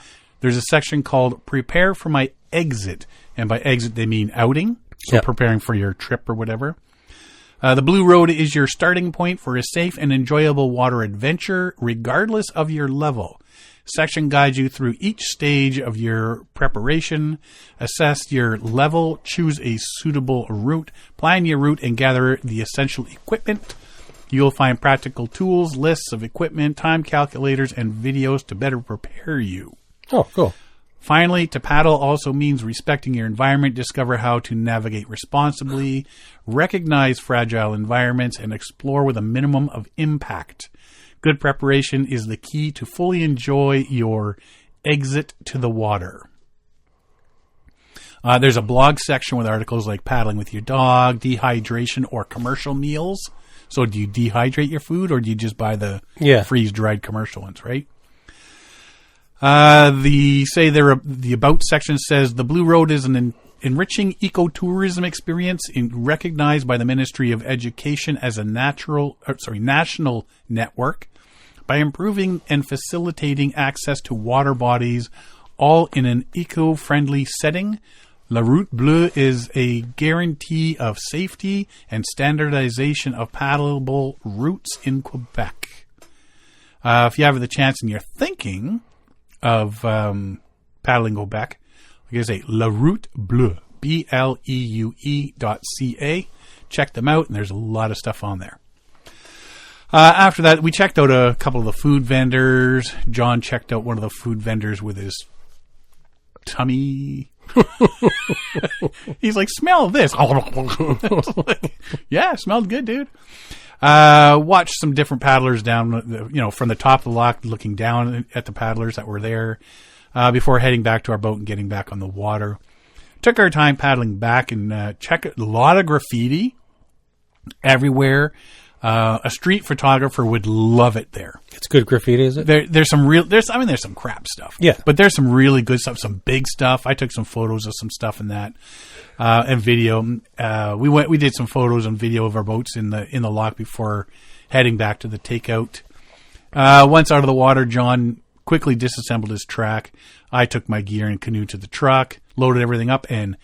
Speaker 1: There's a section called Prepare for My Exit. And by exit, they mean outing. So preparing for your trip or whatever. The Blue Road is your starting point for a safe and enjoyable water adventure, regardless of your level. Section guides you through each stage of your preparation. Assess your level, choose a suitable route, plan your route, and gather the essential equipment. You'll find practical tools, lists of equipment, time calculators, and videos to better prepare you.
Speaker 2: Oh, cool.
Speaker 1: Finally, to paddle also means respecting your environment, discover how to navigate responsibly, recognize fragile environments, and explore with a minimum of impact. Good preparation is the key to fully enjoy your exit to the water. There's a blog section with articles like paddling with your dog, dehydration, or commercial meals. So do you dehydrate your food, or do you just buy the freeze-dried commercial ones, right? The About section says, the Blue Road is an enriching ecotourism experience recognized by the Ministry of Education as a national network by improving and facilitating access to water bodies, all in an eco-friendly setting. La Route Bleue is a guarantee of safety and standardization of paddleable routes in Quebec. If you have the chance and you're thinking of paddling Quebec, like I say, La Route Bleue, BLEUE.ca. Check them out, and there's a lot of stuff on there. After that, we checked out a couple of the food vendors. John checked out one of the food vendors with his tummy. He's like, smell this. Yeah, it smelled good, dude. Watched some different paddlers down, from the top of the lock, looking down at the paddlers that were there, before heading back to our boat and getting back on the water. Took our time paddling back and checked a lot of graffiti everywhere. A street photographer would love it there.
Speaker 2: It's good graffiti, is it?
Speaker 1: There's some crap stuff.
Speaker 2: Yeah.
Speaker 1: But there's some really good stuff, some big stuff. I took some photos of some stuff in that, and video. We did some photos and video of our boats in the lock before heading back to the takeout. Once out of the water, John quickly disassembled his track. I took my gear and canoe to the truck, loaded everything up, and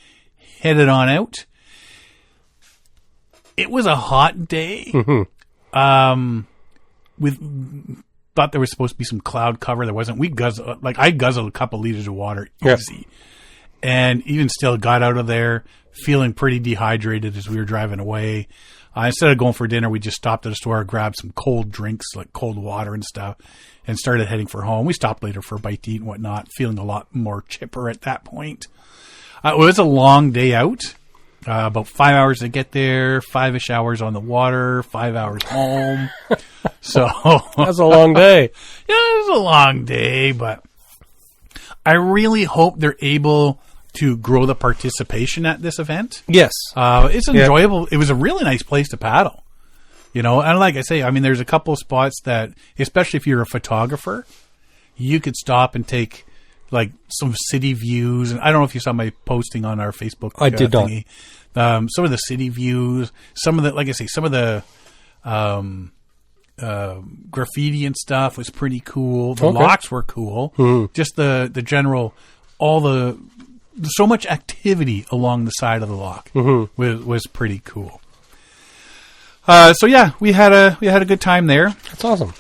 Speaker 1: headed on out. It was a hot day. Mm-hmm. We thought there was supposed to be some cloud cover. There wasn't. I guzzled a couple liters of water easy. And even still got out of there feeling pretty dehydrated as we were driving away. Instead of going for dinner, we just stopped at a store, grabbed some cold drinks, like cold water and stuff, and started heading for home. We stopped later for a bite to eat and whatnot, feeling a lot more chipper at that point. It was a long day out. About 5 hours to get there, 5-ish hours on the water, 5 hours home. So
Speaker 2: that's a long day.
Speaker 1: Yeah, it was a long day, but I really hope they're able to grow the participation at this event.
Speaker 2: Yes.
Speaker 1: It's enjoyable. It was a really nice place to paddle. And like I say, there's a couple of spots that, especially if you're a photographer, you could stop and take like some city views. And I don't know if you saw my posting on our Facebook.
Speaker 2: I did
Speaker 1: thingy. Some of the city views, some of the graffiti and stuff was pretty cool. The locks were cool. Mm-hmm. Just the general, so much activity along the side of the lock was pretty cool. We had a good time there.
Speaker 2: That's awesome.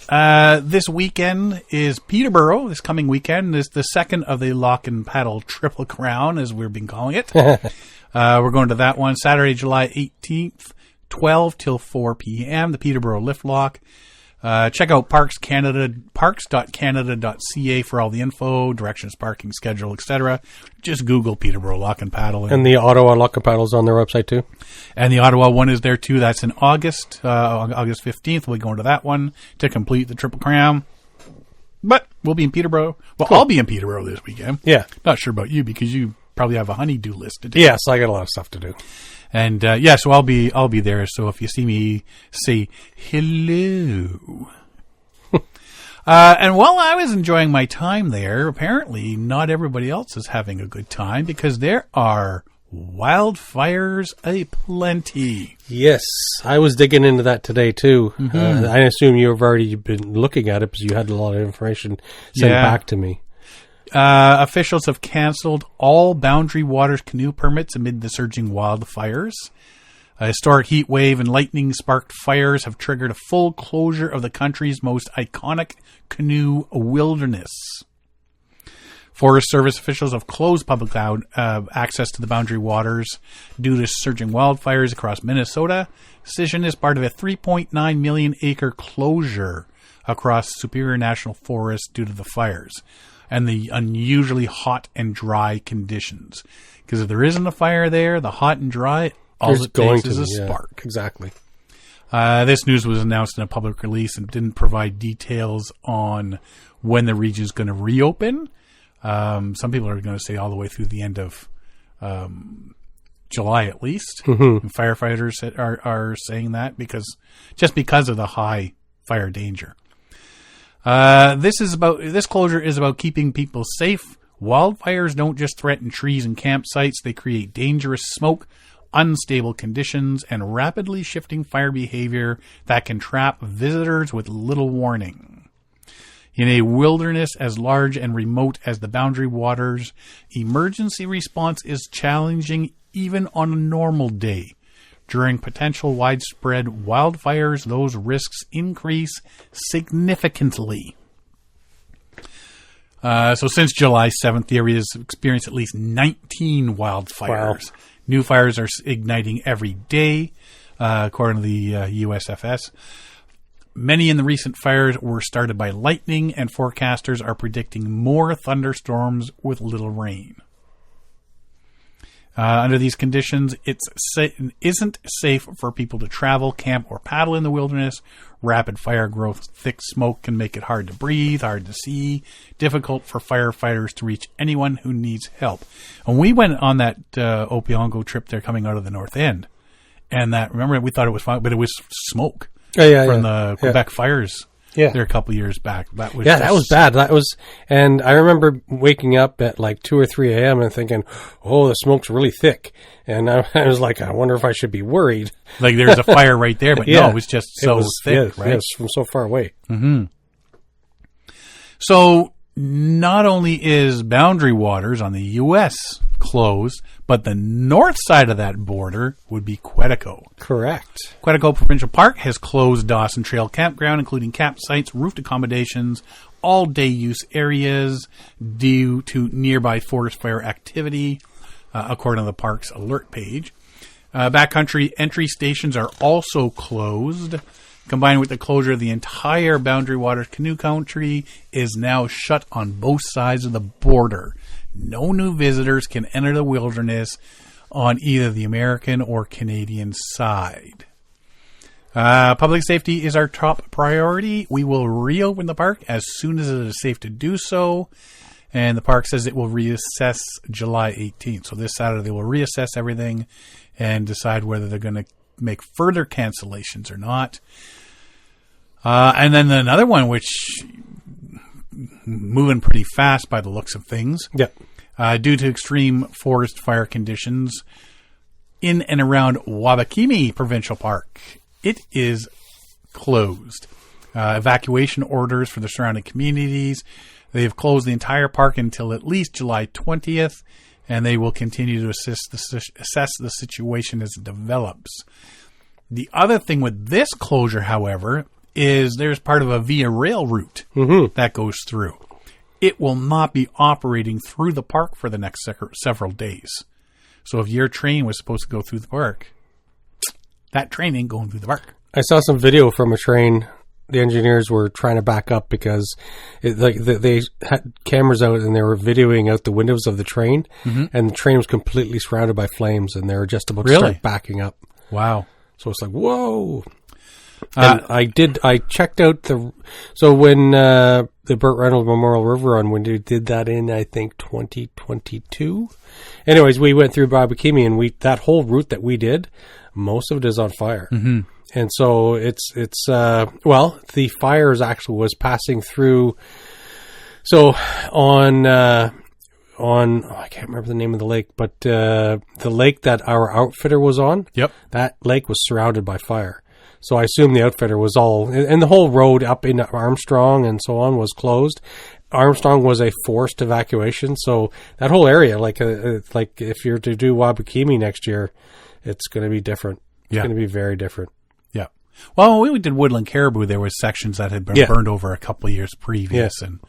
Speaker 1: This weekend is Peterborough. This coming weekend is the second of the Lock and Paddle Triple Crown, as we've been calling it. We're going to that one Saturday, July 18th, 12 till 4 p.m. The Peterborough Lift Lock. Check out parks.canada.ca for all the info, directions, parking, schedule, etc. Just Google Peterborough Lock and Paddle.
Speaker 2: And the Ottawa Lock and Paddle's on their website too?
Speaker 1: And the Ottawa one is there too. That's in August. August 15th. We'll be going to that one to complete the Triple Crown. But we'll be in Peterborough. Well, cool. I'll be in Peterborough this weekend.
Speaker 2: Yeah.
Speaker 1: Not sure about you because you probably have a honeydew list to do.
Speaker 2: Yes, I got a lot of stuff to do.
Speaker 1: And so I'll be there. So if you see me, say hello. And while I was enjoying my time there, apparently not everybody else is having a good time because there are wildfires aplenty.
Speaker 2: Yes, I was digging into that today too. Mm-hmm. I assume you've already been looking at it because you had a lot of information sent back to me.
Speaker 1: Officials have canceled all Boundary Waters canoe permits amid the surging wildfires. A historic heat wave and lightning-sparked fires have triggered a full closure of the country's most iconic canoe wilderness. Forest Service officials have closed public access to the Boundary Waters due to surging wildfires across Minnesota. Decision is part of a 3.9 million acre closure across Superior National Forest due to the fires and the unusually hot and dry conditions. Because if there isn't a fire there, the hot and dry, all it takes is a spark.
Speaker 2: Exactly.
Speaker 1: This news was announced in a public release and didn't provide details on when the region is going to reopen. Some people are going to say all the way through the end of July at least. Mm-hmm. And firefighters are saying that because of the high fire danger. This closure is about keeping people safe. Wildfires don't just threaten trees and campsites; they create dangerous smoke, unstable conditions, and rapidly shifting fire behavior that can trap visitors with little warning. In a wilderness as large and remote as the Boundary Waters, emergency response is challenging even on a normal day. During potential widespread wildfires, those risks increase significantly. So since July 7th, the area has experienced at least 19 wildfires. Wow. New fires are igniting every day, according to the USFS. Many in the recent fires were started by lightning, and forecasters are predicting more thunderstorms with little rain. Under these conditions, it isn't safe for people to travel, camp, or paddle in the wilderness. Rapid fire growth, thick smoke can make it hard to breathe, hard to see, difficult for firefighters to reach anyone who needs help. And we went on that Opiongo trip there coming out of the North End. And remember, we thought it was fine, but it was smoke from the Quebec fires. Yeah, there a couple of years back. That was
Speaker 2: bad. And I remember waking up at like 2 or 3 a.m. and thinking, "Oh, the smoke's really thick." And I was like, "I wonder if I should be worried."
Speaker 1: Like there's a fire right there, but no, it was just so thick, right?
Speaker 2: Yes, from so far away.
Speaker 1: Mm-hmm. So not only is Boundary Waters on the U.S. closed, but the north side of that border would be Quetico.
Speaker 2: Correct.
Speaker 1: Quetico Provincial Park has closed Dawson Trail Campground, including campsites, roofed accommodations, all-day use areas due to nearby forest fire activity, according to the park's alert page. Backcountry entry stations are also closed. Combined with the closure of the entire Boundary Waters canoe country is now shut on both sides of the border. No new visitors can enter the wilderness on either the American or Canadian side. Public safety is our top priority. We will reopen the park as soon as it is safe to do so. And the park says it will reassess July 18th. So this Saturday they will reassess everything and decide whether they're going to make further cancellations or not. And then another one, which moving pretty fast by the looks of things.
Speaker 2: Yep.
Speaker 1: Due to extreme forest fire conditions in and around Wabakimi Provincial Park, it is closed. Evacuation orders for the surrounding communities. They have closed the entire park until at least July 20th, and they will continue to assess the situation as it develops. The other thing with this closure, however, is there's part of a via rail route that goes through. It will not be operating through the park for the next several days. So if your train was supposed to go through the park, that train ain't going through the park.
Speaker 2: I saw some video from a train. The engineers were trying to back up because they had cameras out and they were videoing out the windows of the train, and the train was completely surrounded by flames, and they were just about to start backing up.
Speaker 1: Wow.
Speaker 2: So it's like, whoa. And I checked out when the Burt Reynolds Memorial River Run, when they did that in, I think, 2022. Anyways, we went through Babakimi, and that whole route that we did, most of it is on fire. Mm-hmm. And so the fires actually was passing through. So I can't remember the name of the lake, but the lake that our outfitter was on, that lake was surrounded by fire. So I assume the outfitter was and the whole road up in Armstrong and so on was closed. Armstrong was a forced evacuation, so that whole area, like if you're to do Wabakimi next year, it's going to be different. It's going to be very different.
Speaker 1: Yeah. Well, when we did Woodland Caribou, there was sections that had been burned over a couple of years previous, and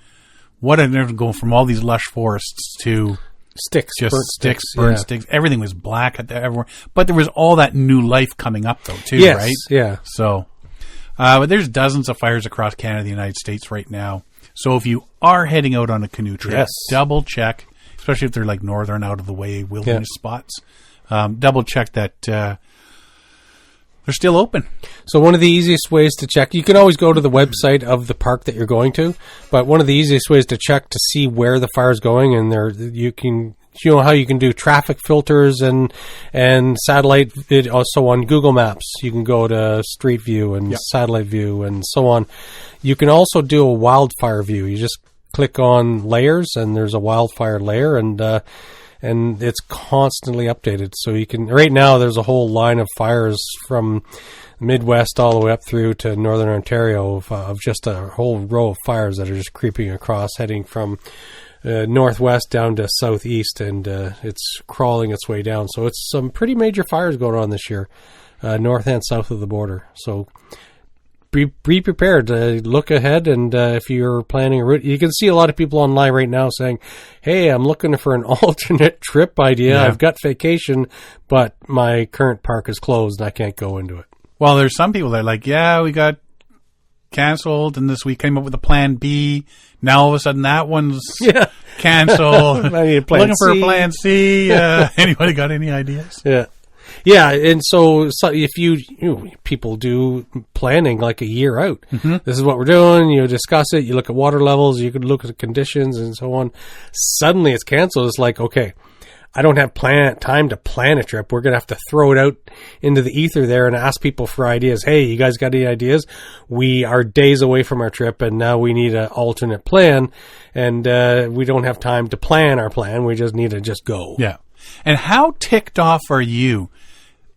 Speaker 1: what a difference going from all these lush forests to
Speaker 2: sticks,
Speaker 1: burnt sticks. Everything was black everywhere, but there was all that new life coming up though too, right?
Speaker 2: Yeah.
Speaker 1: So, but there's dozens of fires across Canada, the United States right now. So if you are heading out on a canoe trip, double check, especially if they're like northern, out of the way wilderness spots. Double check that they're still open.
Speaker 2: So one of the easiest ways to check, you can always go to the website of the park that you're going to, but one of the easiest ways to check to see where the fire is going, and you know how you can do traffic filters and satellite. Also on Google Maps, you can go to Street View and Satellite View and so on. You can also do a wildfire view. You just click on layers, and there's a wildfire layer, and it's constantly updated. So you can, right now there's a whole line of fires from Midwest all the way up through to Northern Ontario of just a whole row of fires that are just creeping across, heading from northwest down to southeast, and it's crawling its way down. So it's some pretty major fires going on this year, north and south of the border. So be prepared to look ahead, and if you're planning a route, you can see a lot of people online right now saying, hey, I'm looking for an alternate trip idea. I've got vacation, but my current park is closed and I can't go into it.
Speaker 1: Well, there's some people that are like, we got canceled, and this week came up with a plan B. Now all of a sudden that one's cancel.
Speaker 2: I need a plan
Speaker 1: Looking for a
Speaker 2: C.
Speaker 1: plan C. Anybody got any ideas?
Speaker 2: Yeah. Yeah, and so if people do planning like a year out.
Speaker 1: Mm-hmm.
Speaker 2: This is what we're doing. You discuss it. You look at water levels. You could look at the conditions and so on. Suddenly it's canceled. It's like, okay, I don't have time to plan a trip. We're going to have to throw it out into the ether there and ask people for ideas. Hey, you guys got any ideas? We are days away from our trip, and now we need an alternate plan, and we don't have time to plan our plan. We just need to just go.
Speaker 1: Yeah. And how ticked off are you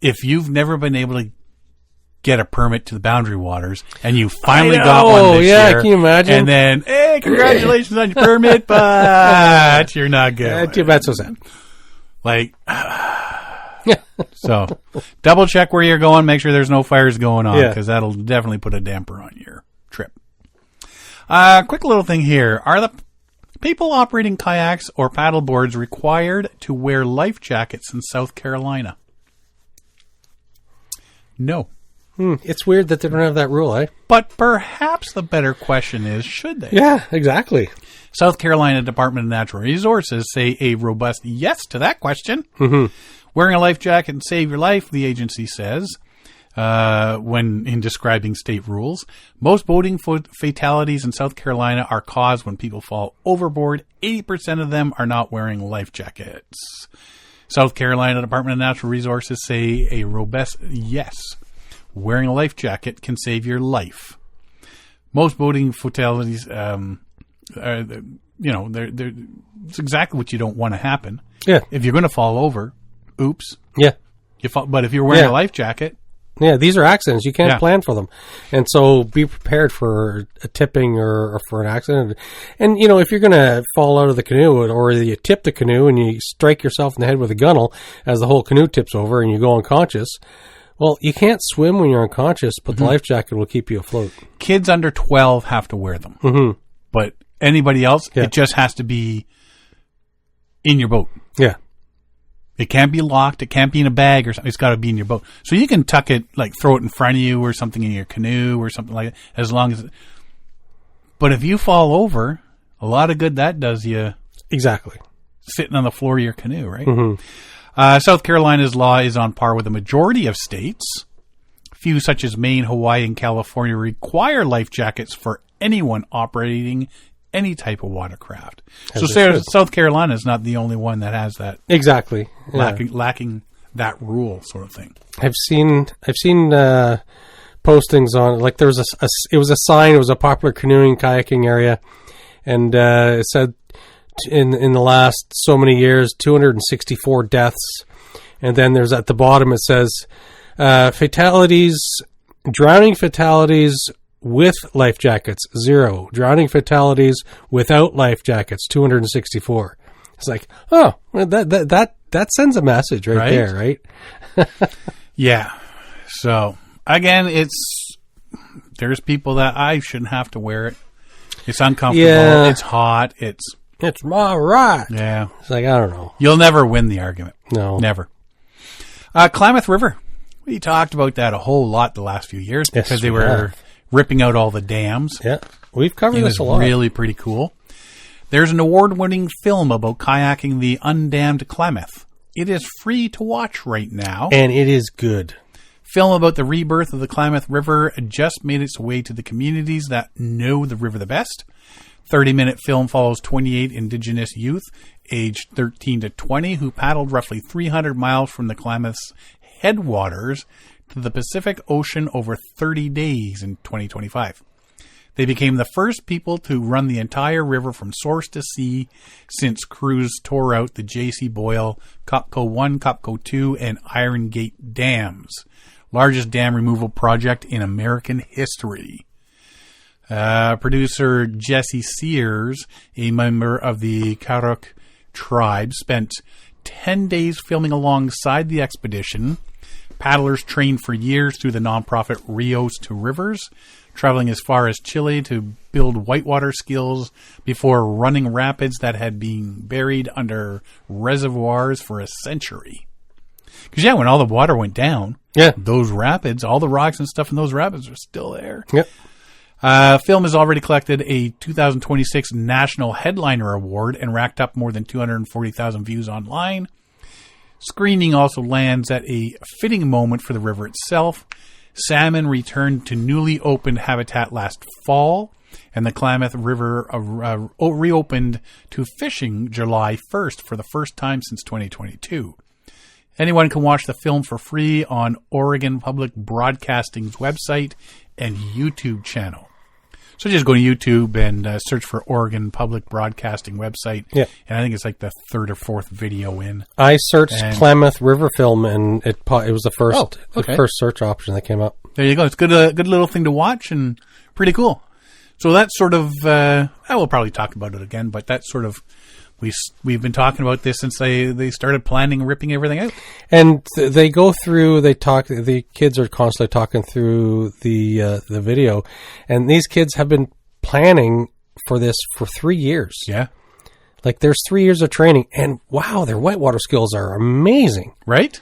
Speaker 1: if you've never been able to get a permit to the Boundary Waters and you finally got one this year?
Speaker 2: Can you imagine?
Speaker 1: And then, hey, congratulations on your permit, but you're not good.
Speaker 2: Too bad, so sad.
Speaker 1: Like, so double check where you're going. Make sure there's no fires going on, because that'll definitely put a damper on your trip. Quick little thing here. Are the people operating kayaks or paddle boards required to wear life jackets in South Carolina? No.
Speaker 2: It's weird that they don't have that rule, eh?
Speaker 1: But perhaps the better question is, should they?
Speaker 2: Yeah, exactly.
Speaker 1: South Carolina Department of Natural Resources say a robust yes to that question.
Speaker 2: Mm-hmm.
Speaker 1: Wearing a life jacket can save your life, the agency says, when in describing state rules. Most boating fatalities in South Carolina are caused when people fall overboard. 80% of them are not wearing life jackets. South Carolina Department of Natural Resources say a robust yes. Wearing a life jacket can save your life. Most boating fatalities, it's exactly what you don't want to happen.
Speaker 2: Yeah.
Speaker 1: If you're going to fall over, oops.
Speaker 2: Yeah.
Speaker 1: But if you're wearing a life jacket.
Speaker 2: Yeah, these are accidents. You can't plan for them. And so be prepared for a tipping or for an accident. And, if you're going to fall out of the canoe or you tip the canoe and you strike yourself in the head with a gunnel as the whole canoe tips over and you go unconscious, well, you can't swim when you're unconscious, but the life jacket will keep you afloat. Kids
Speaker 1: under 12 have to wear them.
Speaker 2: Mm-hmm.
Speaker 1: But anybody else, it just has to be in your boat.
Speaker 2: Yeah.
Speaker 1: It can't be locked. It can't be in a bag or something. It's got to be in your boat. So you can tuck it, like throw it in front of you or something in your canoe or something like that, as long as... But if you fall over, a lot of good that does you...
Speaker 2: Exactly.
Speaker 1: Sitting on the floor of your canoe, right?
Speaker 2: Mm-hmm.
Speaker 1: South Carolina's law is on par with the majority of states. Few such as Maine, Hawaii, and California require life jackets for anyone operating any type of watercraft. So South Carolina is not the only one that has that.
Speaker 2: Exactly.
Speaker 1: Lacking that rule sort of thing.
Speaker 2: I've seen postings on, like there was it was a sign, it was a popular canoeing, kayaking area, and it said in the last so many years, 264 deaths. And then there's at the bottom, it says, drowning fatalities with life jackets, 0. Drowning fatalities without life jackets, 264. It's like, oh, that sends a message right there, right?
Speaker 1: Yeah. So again, there's people that I shouldn't have to wear it. It's uncomfortable. Yeah. It's hot. It's
Speaker 2: my right.
Speaker 1: Yeah.
Speaker 2: It's like, I don't know.
Speaker 1: You'll never win the argument.
Speaker 2: No.
Speaker 1: Never. Klamath River. We talked about that a whole lot the last few years because they were ripping out all the dams.
Speaker 2: Yeah. We've covered this a lot.
Speaker 1: It was really pretty cool. There's an award-winning film about kayaking the undammed Klamath. It is free to watch right now.
Speaker 2: And it is good.
Speaker 1: Film about the rebirth of the Klamath River just made its way to the communities that know the river the best. 30-minute film follows 28 Indigenous youth, aged 13 to 20, who paddled roughly 300 miles from the Klamath's headwaters to the Pacific Ocean over 30 days in 2025. They became the first people to run the entire river from source to sea since crews tore out the J.C. Boyle, Copco 1, Copco 2, and Iron Gate dams. Largest dam removal project in American history. Producer Jesse Sears, a member of the Karuk tribe, spent 10 days filming alongside the expedition. Paddlers trained for years through the nonprofit Rios to Rivers, traveling as far as Chile to build whitewater skills before running rapids that had been buried under reservoirs for a century. Because, when all the water went down, those rapids, all the rocks and stuff in those rapids are still there.
Speaker 2: Yep.
Speaker 1: Film has already collected a 2026 National Headliner Award and racked up more than 240,000 views online. Screening also lands at a fitting moment for the river itself. Salmon returned to newly opened habitat last fall, and the Klamath River reopened to fishing July 1st for the first time since 2022. Anyone can watch the film for free on Oregon Public Broadcasting's website and YouTube channel. So just go to YouTube and search for Oregon Public Broadcasting website.
Speaker 2: Yeah.
Speaker 1: And I think it's like the third or fourth video in.
Speaker 2: I searched Klamath River film, and it was the first
Speaker 1: okay.
Speaker 2: the first search option that came up.
Speaker 1: There you go. It's good, good little thing to watch and pretty cool. So that's sort of, I will probably talk about it again, but that's sort of, we've been talking about this since they started planning and ripping everything out.
Speaker 2: And they go through, the kids are constantly talking through the video, and these kids have been planning for this for 3 years.
Speaker 1: Yeah.
Speaker 2: Like, there's 3 years of training, and wow, their whitewater skills are amazing.
Speaker 1: Right?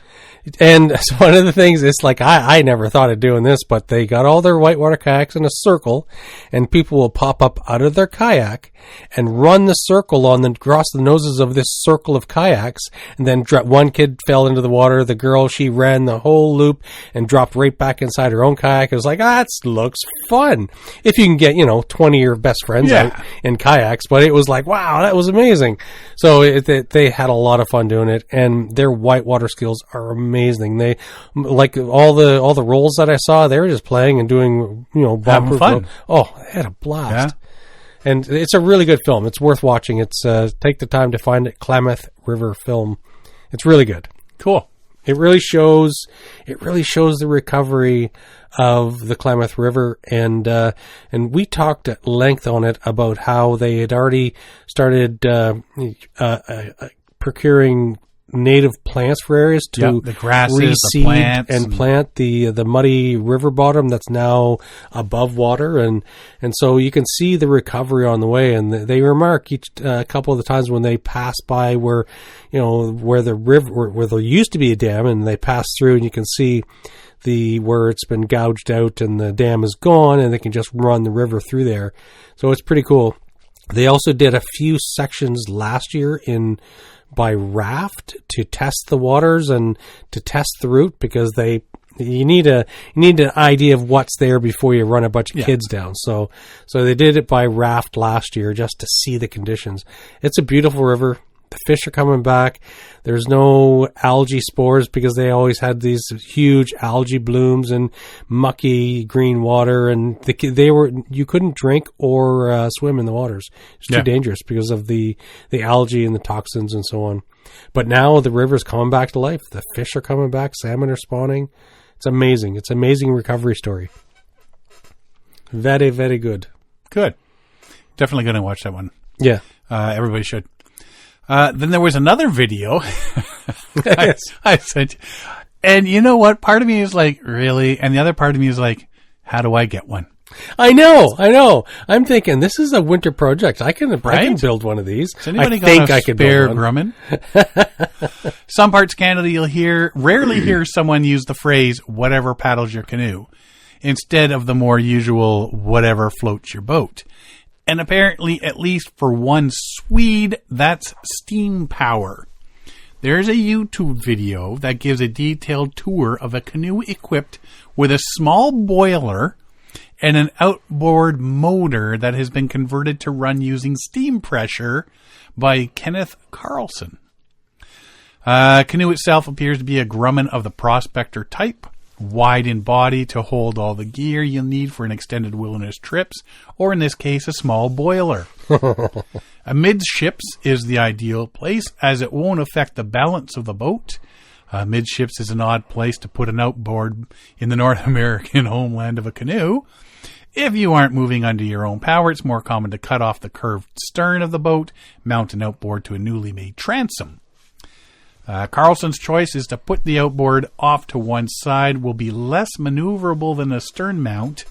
Speaker 2: And so one of the things is, like, I never thought of doing this, but they got all their whitewater kayaks in a circle, and people will pop up out of their kayak and run the circle across the noses of this circle of kayaks, and then one kid fell into the water. The girl, she ran the whole loop and dropped right back inside her own kayak. It was like, that looks fun. If you can get, 20 of your best friends out in kayaks, but it was like, wow, that was amazing. So they had a lot of fun doing it, and their whitewater skills are amazing. They, like, all the roles that I saw, they were just playing and doing,
Speaker 1: having fun.
Speaker 2: Oh, they had a blast. Yeah. And it's a really good film. It's worth watching. It's take the time to find it. Klamath River film. It's really good.
Speaker 1: Cool.
Speaker 2: It really shows the recovery of the Klamath River, and we talked at length on it about how they had already started procuring native plants for areas to
Speaker 1: the grasses,
Speaker 2: reseed
Speaker 1: the plants,
Speaker 2: and plant the muddy river bottom that's now above water, and so you can see the recovery on the way. And they remark a couple of the times when they pass by where the river where there used to be a dam, and they pass through, and you can see where it's been gouged out and the dam is gone, and they can just run the river through there. So it's pretty cool. They also did a few sections last year by raft to test the waters and to test the route, because you need an idea of what's there before you run a bunch of kids down. So they did it by raft last year just to see the conditions. It's a beautiful river. The fish are coming back. There's no algae spores, because they always had these huge algae blooms and mucky green water, and you couldn't drink or swim in the waters. It's too dangerous because of the algae and the toxins and so on. But now the river's coming back to life. The fish are coming back. Salmon are spawning. It's amazing. It's an amazing recovery story. Very, very good.
Speaker 1: Good. Definitely going to watch that one.
Speaker 2: Yeah.
Speaker 1: Everybody should. Then there was another video I sent you. And you know what? Part of me is like, really? And the other part of me is like, how do I get one?
Speaker 2: I know. I'm thinking, this is a winter project. I can build one of these.
Speaker 1: Has anybody got a spare Grumman? Some parts of Canada, you'll rarely hear someone use the phrase, whatever paddles your canoe, instead of the more usual, whatever floats your boat. And apparently, at least for one Swede, that's steam power. There's a YouTube video that gives a detailed tour of a canoe equipped with a small boiler and an outboard motor that has been converted to run using steam pressure by Kenneth Carlson. Canoe itself appears to be a Grumman of the Prospector type, wide in body to hold all the gear you'll need for an extended wilderness trips, or in this case, a small boiler. Amidships is the ideal place, as it won't affect the balance of the boat. Midships is an odd place to put an outboard in the North American homeland of a canoe. If you aren't moving under your own power, it's more common to cut off the curved stern of the boat, mount an outboard to a newly made transom. Carlson's choice is to put the outboard off to one side, will be less maneuverable than a stern mount,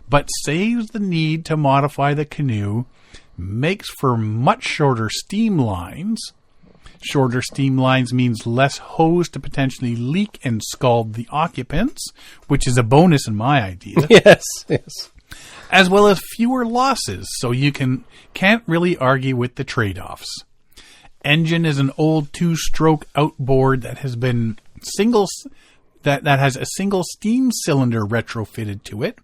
Speaker 1: but saves the need to modify the canoe, makes for much shorter steam lines. Shorter steam lines means less hose to potentially leak and scald the occupants, which is a bonus in my idea.
Speaker 2: Yes.
Speaker 1: as well as fewer losses, so you can't really argue with the trade-offs. Engine is an old 2-stroke outboard that has been that has a single steam cylinder retrofitted to it,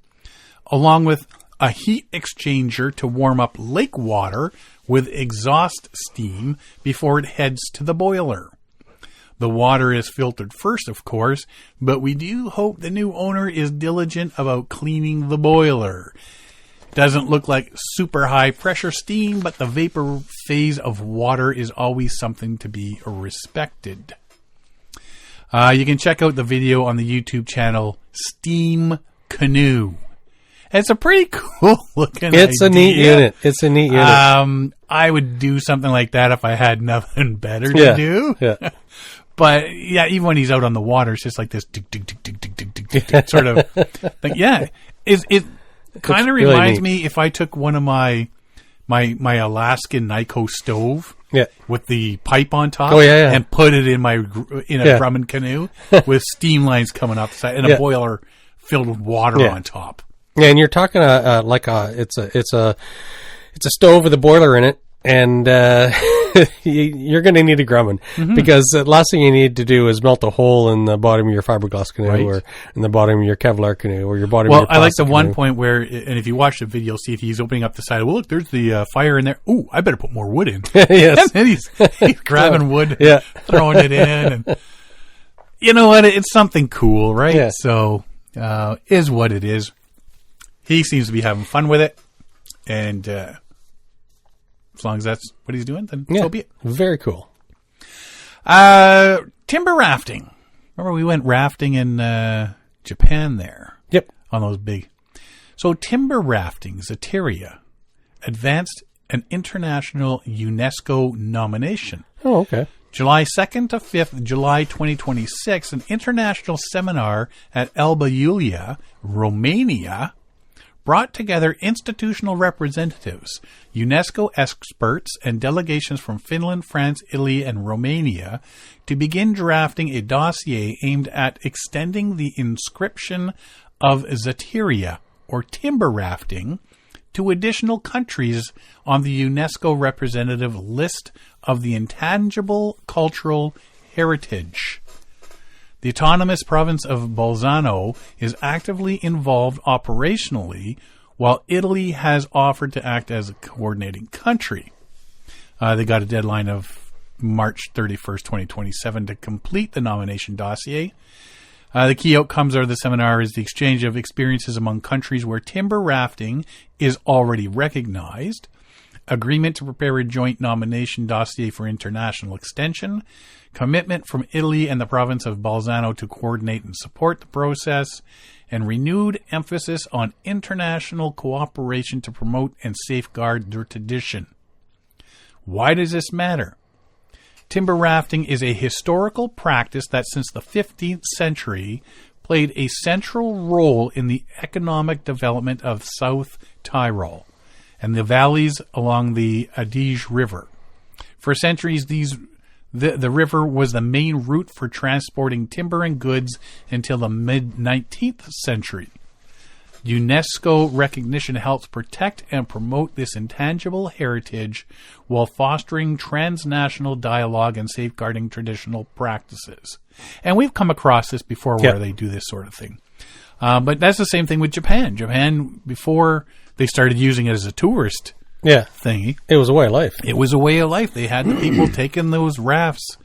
Speaker 1: along with a heat exchanger to warm up lake water with exhaust steam before it heads to the boiler. The water is filtered first, of course, but we do hope the new owner is diligent about cleaning the boiler. Doesn't look like super high pressure steam, but the vapor phase of water is always something to be respected. You can check out the video on the YouTube channel Steam Canoe. It's a pretty cool looking
Speaker 2: It's
Speaker 1: idea.
Speaker 2: It's a neat unit.
Speaker 1: I would do something like that if I had nothing better to do.
Speaker 2: Yeah.
Speaker 1: But yeah, even when he's out on the water, it's just like this sort of thing. Yeah. It kind of
Speaker 2: really
Speaker 1: reminds
Speaker 2: neat.
Speaker 1: me if I took one of my Alaskan Nyko stove
Speaker 2: Yeah.
Speaker 1: with the pipe on top and put it in a Grumman canoe with steam lines coming off the side and a boiler filled with water on top.
Speaker 2: Yeah, and you're talking it's a stove with a boiler in it, and you're going to need a Grumman because the last thing you need to do is melt a hole in the bottom of your fiberglass canoe or in the bottom of your Kevlar canoe or your bottom of your
Speaker 1: plastic I like the
Speaker 2: canoe.
Speaker 1: one point where, and if you watch the video, see if he's opening up the side. Well, look, there's the fire in there. Ooh, I better put more wood in.
Speaker 2: Yes.
Speaker 1: And he's grabbing wood,
Speaker 2: Yeah.
Speaker 1: throwing it in. And you know what? It's something cool, right?
Speaker 2: Yeah.
Speaker 1: So, is what it is. He seems to be having fun with it. And as long as that's what he's doing, then so be it.
Speaker 2: Very cool.
Speaker 1: Timber rafting. Remember we went rafting in Japan there?
Speaker 2: Yep.
Speaker 1: On those big. So timber rafting, Zateria, advanced an international UNESCO nomination.
Speaker 2: Oh, okay.
Speaker 1: July 2nd to 5th, July 2026, an international seminar at Alba Iulia, Romania, brought together institutional representatives, UNESCO experts, and delegations from Finland, France, Italy, and Romania to begin drafting a dossier aimed at extending the inscription of Zateria, or timber rafting, to additional countries on the UNESCO representative list of the intangible cultural heritage. The autonomous province of Bolzano is actively involved operationally, while Italy has offered to act as a coordinating country. They got a deadline of March 31st, 2027 to complete the nomination dossier. The key outcomes of the seminar is the exchange of experiences among countries where timber rafting is already recognized, agreement to prepare a joint nomination dossier for international extension, commitment from Italy and the province of Bolzano to coordinate and support the process, and renewed emphasis on international cooperation to promote and safeguard their tradition. Why does this matter? Timber rafting is a historical practice that since the 15th century played a central role in the economic development of South Tyrol and the valleys along the Adige River. For centuries, the river was the main route for transporting timber and goods until the mid-19th century. UNESCO recognition helps protect and promote this intangible heritage while fostering transnational dialogue and safeguarding traditional practices. And we've come across this before where they do this sort of thing. But that's the same thing with Japan. Japan, before they started using it as a tourist thingy.
Speaker 2: It was a way of life.
Speaker 1: It was a way of life. They had the people taking those rafts,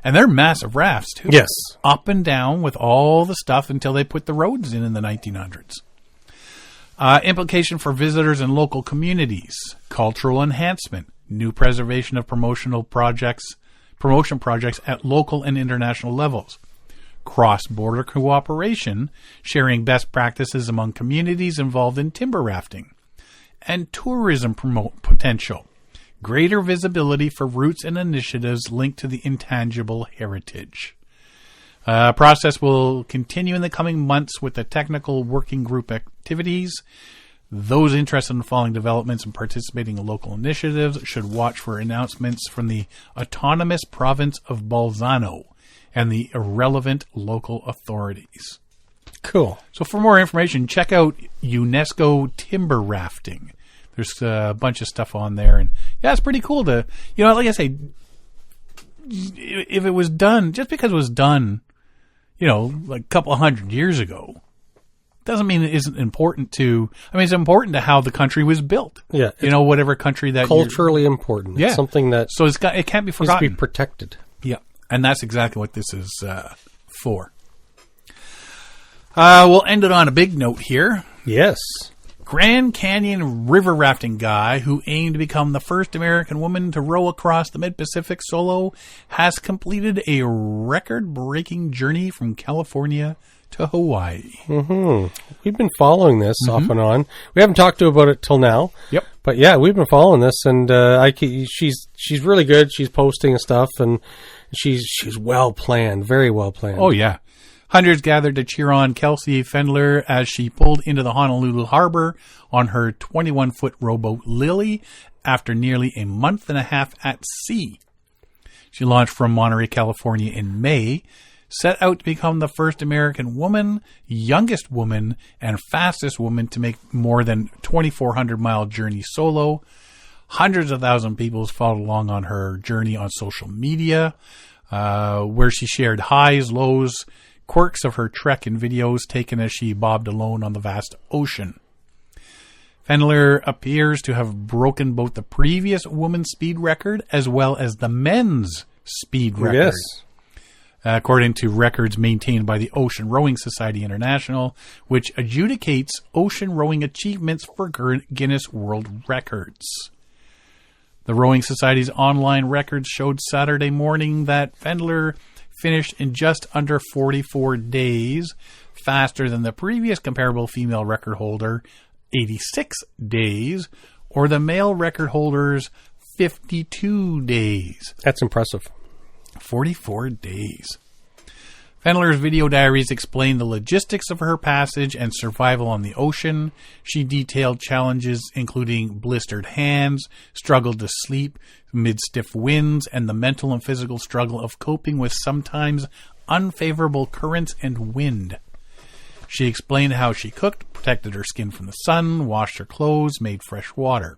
Speaker 1: and they're massive rafts too.
Speaker 2: Yes.
Speaker 1: Up and down with all the stuff until they put the roads in the 1900s. Implication for visitors and local communities, cultural enhancement, new preservation of promotion projects at local and international levels, cross-border cooperation, sharing best practices among communities involved in timber rafting, and tourism potential, greater visibility for routes and initiatives linked to the intangible heritage. Process will continue in the coming months with the technical working group activities. Those interested in following developments and participating in local initiatives should watch for announcements from the autonomous province of Bolzano and the irrelevant local authorities.
Speaker 2: Cool.
Speaker 1: So for more information, check out UNESCO Timber Rafting. There's a bunch of stuff on there. And yeah, it's pretty cool to, like I say, if it was done, just because it was done, like a couple of 100 years ago, doesn't mean it isn't important to, it's important to how the country was built.
Speaker 2: Yeah.
Speaker 1: Whatever country that
Speaker 2: culturally important. It's something that
Speaker 1: so it can't be forgotten.
Speaker 2: Needs to be protected.
Speaker 1: Yeah. And that's exactly what this is for. We'll end it on a big note here.
Speaker 2: Yes.
Speaker 1: Grand Canyon river rafting guy who aimed to become the first American woman to row across the mid-Pacific solo has completed a record-breaking journey from California to Hawaii.
Speaker 2: Mm-hmm. We've been following this off and on. We haven't talked to her about it till now.
Speaker 1: Yep.
Speaker 2: But yeah, we've been following this, and she's really good. She's posting and stuff, and she's well planned, very well planned.
Speaker 1: Oh yeah. Hundreds gathered to cheer on Kelsey Pfendler as she pulled into the Honolulu harbor on her 21-foot rowboat Lily after nearly a month and a half at sea. She launched from Monterey, California in May, set out to become the first American woman, youngest woman, and fastest woman to make more than 2,400-mile journey solo. Hundreds of thousands of people followed along on her journey on social media, where she shared highs, lows, quirks of her trek in videos taken as she bobbed alone on the vast ocean. Pfendler appears to have broken both the previous women's speed record as well as the men's speed record.
Speaker 2: Yes.
Speaker 1: According to records maintained by the Ocean Rowing Society International, which adjudicates ocean rowing achievements for Guinness World Records. The Rowing Society's online records showed Saturday morning that Pfendler finished in just under 44 days, faster than the previous comparable female record holder, 86 days, or the male record holder's 52 days.
Speaker 2: That's impressive.
Speaker 1: 44 days. Pfendler's video diaries explain the logistics of her passage and survival on the ocean. She detailed challenges including blistered hands, struggled to sleep amid stiff winds, and the mental and physical struggle of coping with sometimes unfavorable currents and wind. She explained how she cooked, protected her skin from the sun, washed her clothes, made fresh water.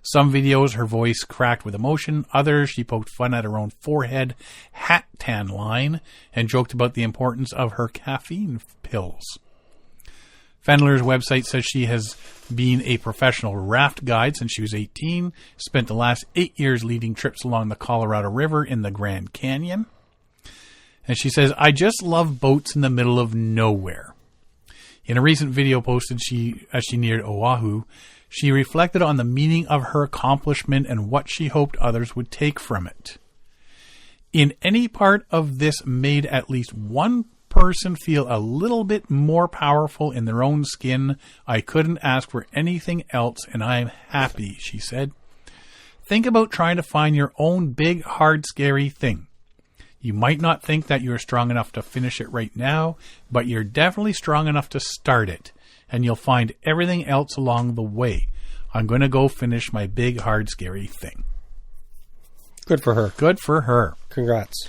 Speaker 1: Some videos, her voice cracked with emotion. Others, she poked fun at her own forehead hat tan line and joked about the importance of her caffeine pills. Pfendler's website says she has been a professional raft guide since she was 18, spent the last 8 years leading trips along the Colorado River in the Grand Canyon. And she says, I just love boats in the middle of nowhere. In a recent video posted as she neared Oahu, she reflected on the meaning of her accomplishment and what she hoped others would take from it. In any part of this made at least one person feel a little bit more powerful in their own skin, I couldn't ask for anything else, and I'm happy, she said. Think about trying to find your own big, hard, scary thing. You might not think that you're strong enough to finish it right now, but you're definitely strong enough to start it. And you'll find everything else along the way. I'm going to go finish my big, hard, scary thing.
Speaker 2: Good for her.
Speaker 1: Good for her.
Speaker 2: Congrats.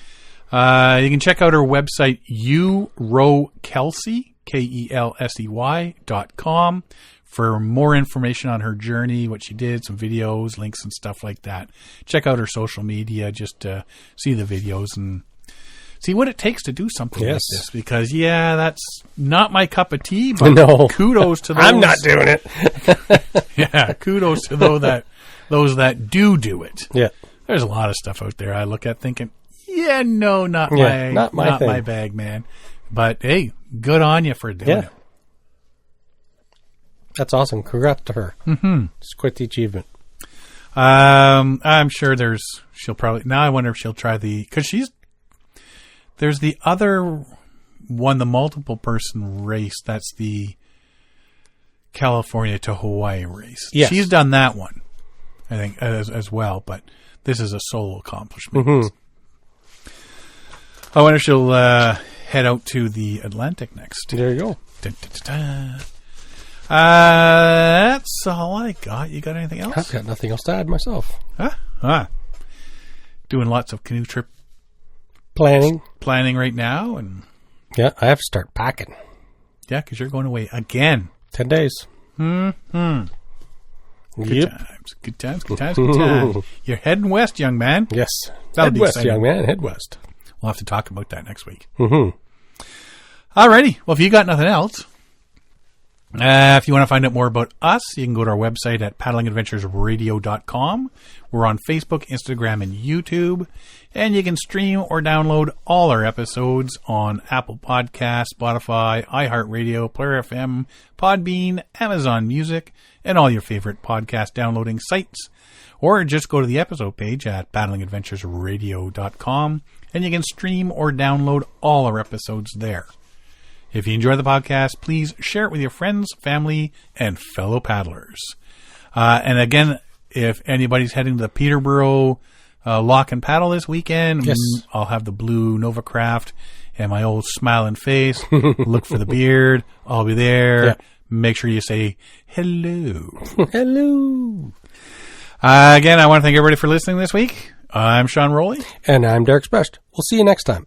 Speaker 1: You can check out her website, urowkelsey, KELSEY.com, for more information on her journey, what she did, some videos, links, and stuff like that. Check out her social media just to see the videos and see what it takes to do something like this, because, that's not my cup of tea, but kudos to those.
Speaker 2: I'm not doing it.
Speaker 1: Kudos to those that do it.
Speaker 2: Yeah.
Speaker 1: There's a lot of stuff out there I look at thinking, not my bag, man. But, hey, good on you for doing it.
Speaker 2: That's awesome. Congrats to her.
Speaker 1: Mm-hmm.
Speaker 2: It's quite the achievement.
Speaker 1: I'm sure she'll probably, now I wonder if she'll try because there's the other one, the multiple person race. That's the California to Hawaii race.
Speaker 2: Yes.
Speaker 1: She's done that one, I think, as well. But this is a solo accomplishment.
Speaker 2: Mm-hmm.
Speaker 1: I wonder if she'll head out to the Atlantic next.
Speaker 2: There you go.
Speaker 1: Dun, dun, dun, dun. That's all I got. You got anything else?
Speaker 2: I've got nothing else to add myself.
Speaker 1: Doing lots of canoe trip
Speaker 2: planning
Speaker 1: right now, and
Speaker 2: I have to start packing.
Speaker 1: Yeah, because you're going away again.
Speaker 2: 10 days.
Speaker 1: Mm-hmm. Good
Speaker 2: Yep.
Speaker 1: times. Good times. Good times. Good times. You're heading west, young man.
Speaker 2: Yes.
Speaker 1: That'll
Speaker 2: Head
Speaker 1: be
Speaker 2: west,
Speaker 1: exciting.
Speaker 2: young man. Head west.
Speaker 1: We'll have to talk about that next week.
Speaker 2: Mm-hmm.
Speaker 1: Alrighty. Well, if you got nothing else, if you want to find out more about us, you can go to our website at paddlingadventuresradio.com. We're on Facebook, Instagram, and YouTube. And you can stream or download all our episodes on Apple Podcasts, Spotify, iHeartRadio, Player FM, Podbean, Amazon Music, and all your favorite podcast downloading sites. Or just go to the episode page at paddlingadventuresradio.com and you can stream or download all our episodes there. If you enjoy the podcast, please share it with your friends, family, and fellow paddlers. And again, if anybody's heading to the Peterborough Lock and Paddle this weekend,
Speaker 2: yes.
Speaker 1: I'll have the blue Novacraft and my old smiling face. Look for the beard. I'll be there.
Speaker 2: Yeah.
Speaker 1: Make sure you say hello.
Speaker 2: Hello.
Speaker 1: Again, I want to thank everybody for listening this week. I'm Sean Rowley.
Speaker 2: And I'm Derek Specht. We'll see you next time.